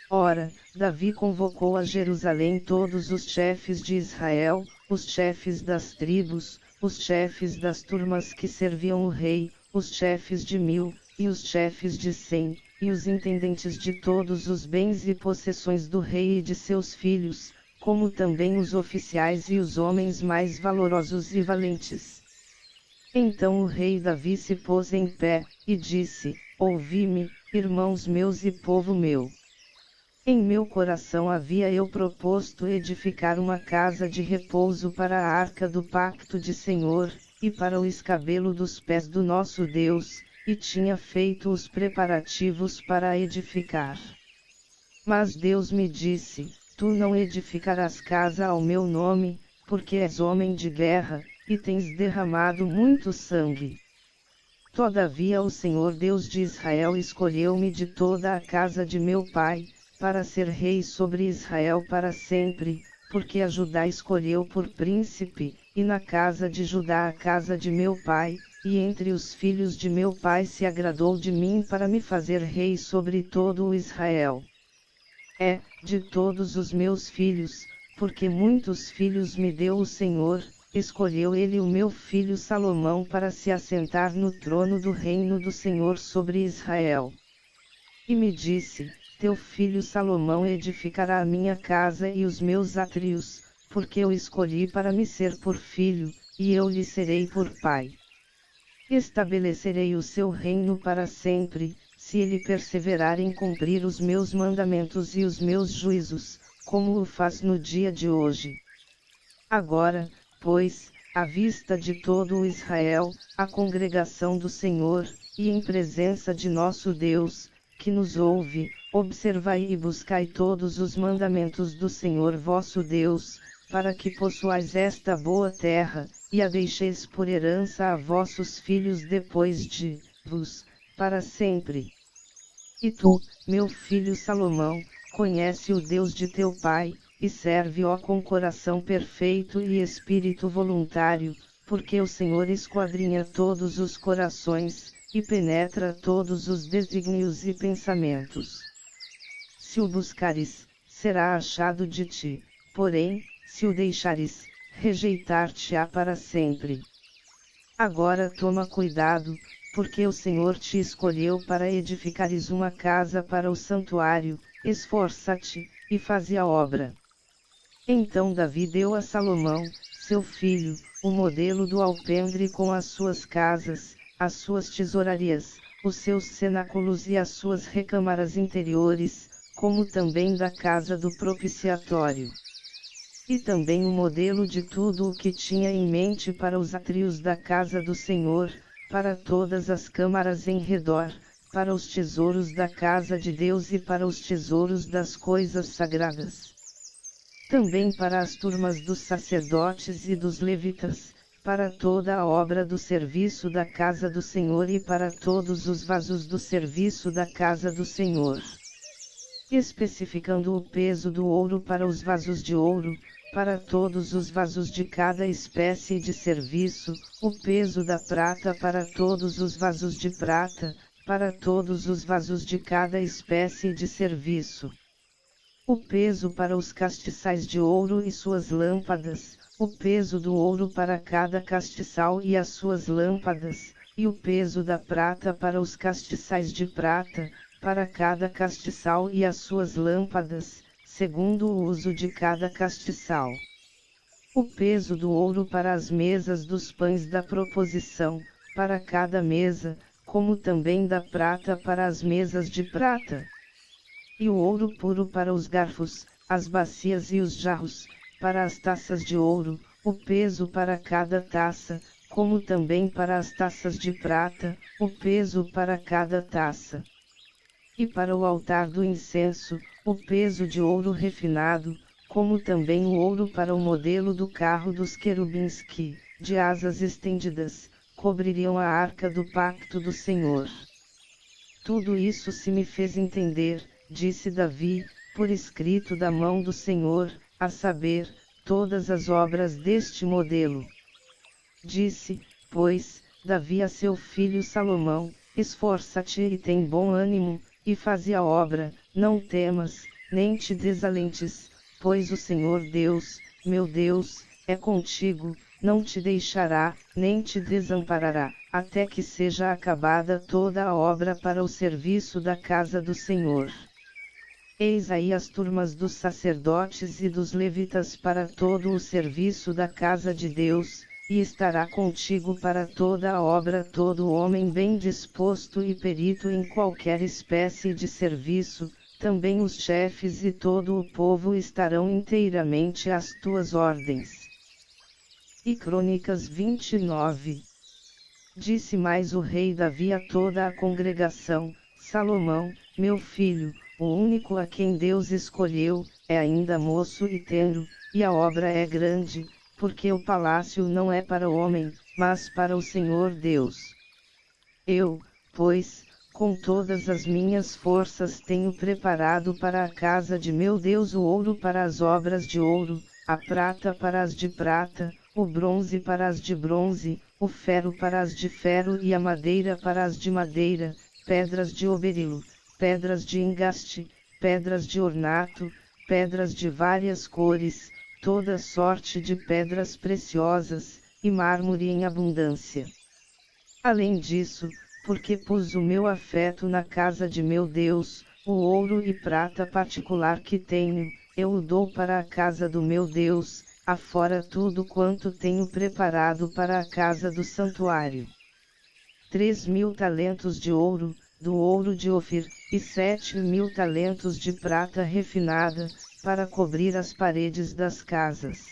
S1: Ora, Davi convocou a Jerusalém todos os chefes de Israel, os chefes das tribos, os chefes das turmas que serviam o rei, os chefes de 1000, e os chefes de 100, e os intendentes de todos os bens e possessões do rei e de seus filhos, como também os oficiais e os homens mais valorosos e valentes. Então o rei Davi se pôs em pé, e disse: Ouvi-me, irmãos meus e povo meu. Em meu coração havia eu proposto edificar uma casa de repouso para a arca do pacto de Senhor, e para o escabelo dos pés do nosso Deus, e tinha feito os preparativos para a edificar. Mas Deus me disse: Tu não edificarás casa ao meu nome, porque és homem de guerra, e tens derramado muito sangue. Todavia o Senhor Deus de Israel escolheu-me de toda a casa de meu pai, para ser rei sobre Israel para sempre, porque a Judá escolheu por príncipe, e na casa de Judá a casa de meu pai, e entre os filhos de meu pai se agradou de mim para me fazer rei sobre todo o Israel. De todos os meus filhos, porque muitos filhos me deu o Senhor, escolheu ele o meu filho Salomão para se assentar no trono do reino do Senhor sobre Israel. E me disse: Teu filho Salomão edificará a minha casa e os meus átrios, porque eu escolhi para me ser por filho, e eu lhe serei por pai. Estabelecerei o seu reino para sempre, se ele perseverar em cumprir os meus mandamentos e os meus juízos, como o faz no dia de hoje. Agora, pois, à vista de todo o Israel, a congregação do Senhor, e em presença de nosso Deus, que nos ouve, observai e buscai todos os mandamentos do Senhor vosso Deus, para que possuais esta boa terra, e a deixeis por herança a vossos filhos depois de vos, para sempre. E tu, meu filho Salomão, conhece o Deus de teu pai, e serve-o com coração perfeito e espírito voluntário, porque o Senhor esquadrinha todos os corações, e penetra todos os desígnios e pensamentos. se o buscares, será achado de ti, porém, se o deixares, rejeitar-te-á para sempre. Agora toma cuidado, porque o Senhor te escolheu para edificares uma casa para o santuário, esforça-te, e faze a obra. Então Davi deu a Salomão, seu filho, o modelo do alpendre com as suas casas, as suas tesourarias, os seus cenáculos e as suas recâmaras interiores, como também da casa do propiciatório. E também o modelo de tudo o que tinha em mente para os átrios da casa do Senhor, para todas as câmaras em redor, para os tesouros da casa de Deus e para os tesouros das coisas sagradas. Também para as turmas dos sacerdotes e dos levitas, para toda a obra do serviço da casa do Senhor e para todos os vasos do serviço da casa do Senhor. Especificando o peso do ouro para os vasos de ouro, para todos os vasos de cada espécie de serviço, o peso da prata para todos os vasos de prata, para todos os vasos de cada espécie de serviço. O peso para os castiçais de ouro e suas lâmpadas, o peso do ouro para cada castiçal e as suas lâmpadas, e o peso da prata para os castiçais de prata, para cada castiçal e as suas lâmpadas, segundo o uso de cada castiçal. O peso do ouro para as mesas dos pães da proposição, para cada mesa, como também da prata para as mesas de prata. E o ouro puro para os garfos, as bacias e os jarros, para as taças de ouro, o peso para cada taça, como também para as taças de prata, o peso para cada taça. E para o altar do incenso, o peso de ouro refinado, como também o ouro para o modelo do carro dos querubins que, de asas estendidas, cobririam a arca do pacto do Senhor. Tudo isso se me fez entender, disse Davi, por escrito da mão do Senhor, a saber, todas as obras deste modelo. Disse, pois, Davi a seu filho Salomão, esforça-te e tem bom ânimo, e faze a obra, não temas, nem te desalentes, pois o Senhor Deus, meu Deus, é contigo, não te deixará, nem te desamparará, até que seja acabada toda a obra para o serviço da casa do Senhor. Eis aí as turmas dos sacerdotes e dos levitas para todo o serviço da casa de Deus, e estará contigo para toda a obra todo homem bem disposto e perito em qualquer espécie de serviço, também os chefes e todo o povo estarão inteiramente às tuas ordens. E Crônicas 29. Disse mais o rei Davi a toda a congregação, Salomão, meu filho, o único a quem Deus escolheu, é ainda moço e tenro, e a obra é grande, porque o palácio não é para o homem, mas para o Senhor Deus. Eu, pois, com todas as minhas forças tenho preparado para a casa de meu Deus o ouro para as obras de ouro, a prata para as de prata, o bronze para as de bronze, o ferro para as de ferro e a madeira para as de madeira, pedras de oberilo, pedras de engaste, pedras de ornato, pedras de várias cores, toda sorte de pedras preciosas, e mármore em abundância. Além disso, porque pus o meu afeto na casa de meu Deus, o ouro e prata particular que tenho, eu o dou para a casa do meu Deus, afora tudo quanto tenho preparado para a casa do santuário. 3.000 talentos de ouro, do ouro de Ofir, e 7.000 talentos de prata refinada, para cobrir as paredes das casas.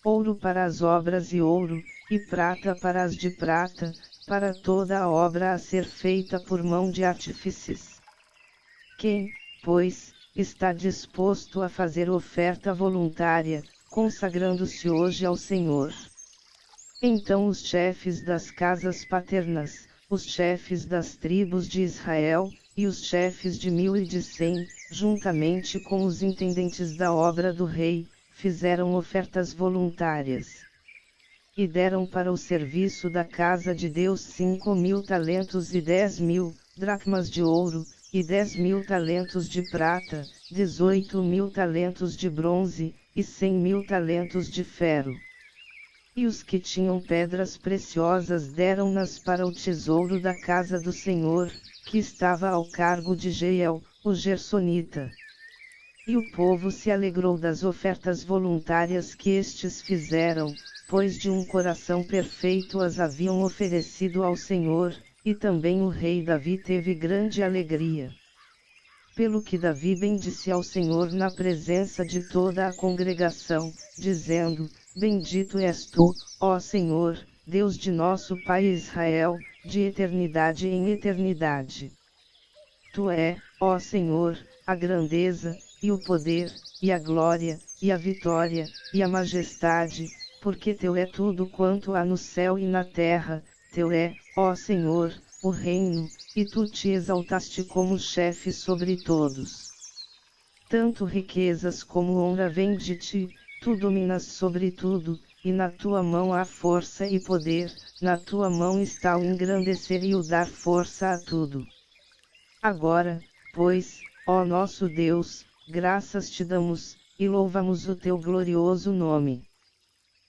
S1: Ouro para as obras e ouro, e prata para as de prata, para toda a obra a ser feita por mão de artífices. Quem, pois, está disposto a fazer oferta voluntária, consagrando-se hoje ao Senhor? Então os chefes das casas paternas, os chefes das tribos de Israel, e os chefes de 1.000 e de 100, juntamente com os intendentes da obra do rei, fizeram ofertas voluntárias. E deram para o serviço da casa de Deus 5.000 talentos e 10.000 dracmas de ouro, e 10.000 talentos de prata, 18.000 talentos de bronze, e 100.000 talentos de ferro. E os que tinham pedras preciosas deram-nas para o tesouro da casa do Senhor, que estava ao cargo de Jeiel, o gersonita. E o povo se alegrou das ofertas voluntárias que estes fizeram, pois de um coração perfeito as haviam oferecido ao Senhor, e também o rei Davi teve grande alegria. Pelo que Davi bendisse ao Senhor na presença de toda a congregação, dizendo: Bendito és tu, ó Senhor, Deus de nosso Pai Israel, de eternidade em eternidade. Tu é, ó Senhor, a grandeza, e o poder, e a glória, e a vitória, e a majestade, porque teu é tudo quanto há no céu e na terra, teu é, ó Senhor, o reino, e tu te exaltaste como chefe sobre todos. Tanto riquezas como honra vêm de ti, tu dominas sobre tudo, e na tua mão há força e poder, na tua mão está o engrandecer e o dar força a tudo. Agora, pois, ó nosso Deus, graças te damos, e louvamos o teu glorioso nome.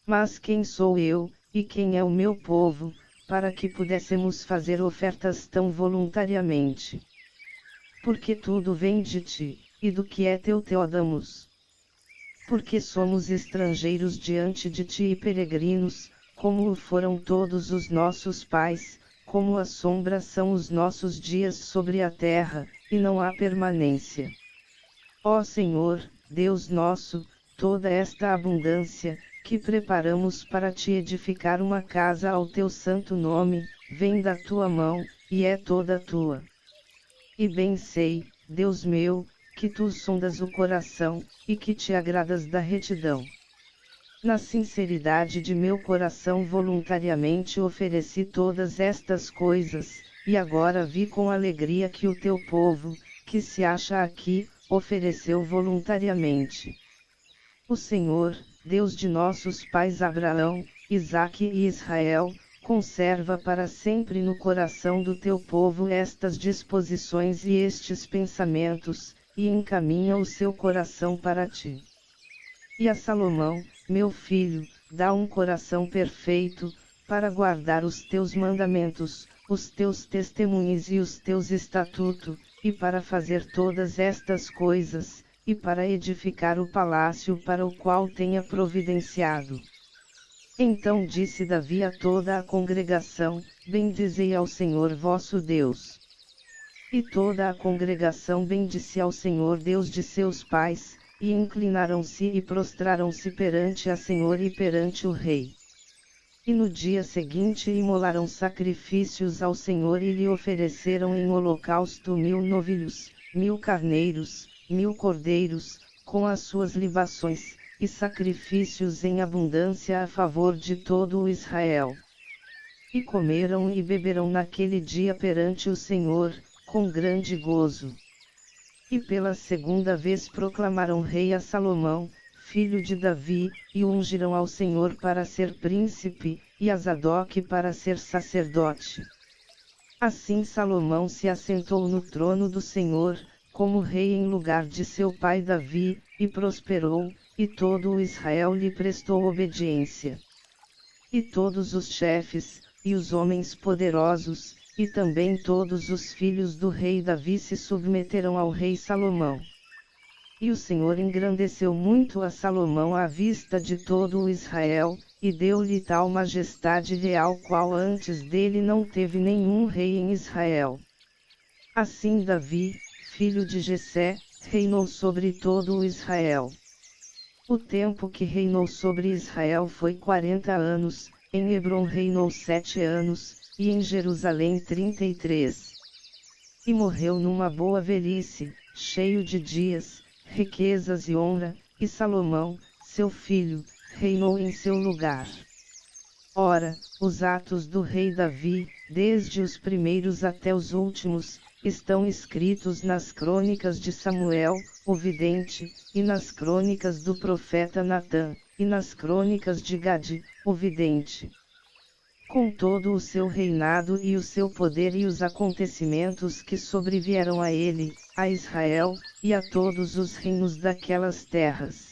S1: Mas quem sou eu, e quem é o meu povo, para que pudéssemos fazer ofertas tão voluntariamente? Porque tudo vem de ti, e do que é teu te damos. Porque somos estrangeiros diante de ti e peregrinos, como o foram todos os nossos pais, como a sombra são os nossos dias sobre a terra, e não há permanência. Ó Senhor, Deus nosso, toda esta abundância, que preparamos para te edificar uma casa ao teu santo nome, vem da tua mão, e é toda tua. E bem sei, Deus meu, que tu sondas o coração, e que te agradas da retidão. Na sinceridade de meu coração voluntariamente ofereci todas estas coisas, e agora vi com alegria que o teu povo, que se acha aqui, ofereceu voluntariamente. O Senhor, Deus de nossos pais Abraão, Isaque e Israel, conserva para sempre no coração do teu povo estas disposições e estes pensamentos, e encaminha o seu coração para ti. E a Salomão, meu filho, dá um coração perfeito, para guardar os teus mandamentos, os teus testemunhos e os teus estatutos, e para fazer todas estas coisas, e para edificar o palácio para o qual tenha providenciado. Então disse Davi a toda a congregação: Bendizei ao Senhor vosso Deus. E toda a congregação bendisse ao Senhor Deus de seus pais, e inclinaram-se e prostraram-se perante a Senhor e perante o rei. E no dia seguinte imolaram sacrifícios ao Senhor e lhe ofereceram em holocausto 1000 novilhos, 1000 carneiros, 1000 cordeiros, com as suas libações, e sacrifícios em abundância a favor de todo o Israel. E comeram e beberam naquele dia perante o Senhor, com grande gozo. E pela segunda vez proclamaram rei a Salomão, filho de Davi, e o ungiram ao Senhor para ser príncipe, e a Zadok para ser sacerdote. Assim Salomão se assentou no trono do Senhor, como rei em lugar de seu pai Davi, e prosperou, e todo o Israel lhe prestou obediência. E todos os chefes, e os homens poderosos, e também todos os filhos do rei Davi se submeteram ao rei Salomão. E o Senhor engrandeceu muito a Salomão à vista de todo o Israel, e deu-lhe tal majestade real qual antes dele não teve nenhum rei em Israel. Assim Davi, filho de Jessé, reinou sobre todo o Israel. O tempo que reinou sobre Israel foi 40 anos, em Hebrom reinou 7 anos, e em Jerusalém 33. E morreu numa boa velhice, cheio de dias, riquezas e honra, e Salomão, seu filho, reinou em seu lugar. Ora, os atos do rei Davi, desde os primeiros até os últimos, estão escritos nas crônicas de Samuel, o vidente, e nas crônicas do profeta Natã, e nas crônicas de Gade, o vidente. com todo o seu reinado e o seu poder e os acontecimentos que sobrevieram a ele, a Israel, e a todos os reinos daquelas terras.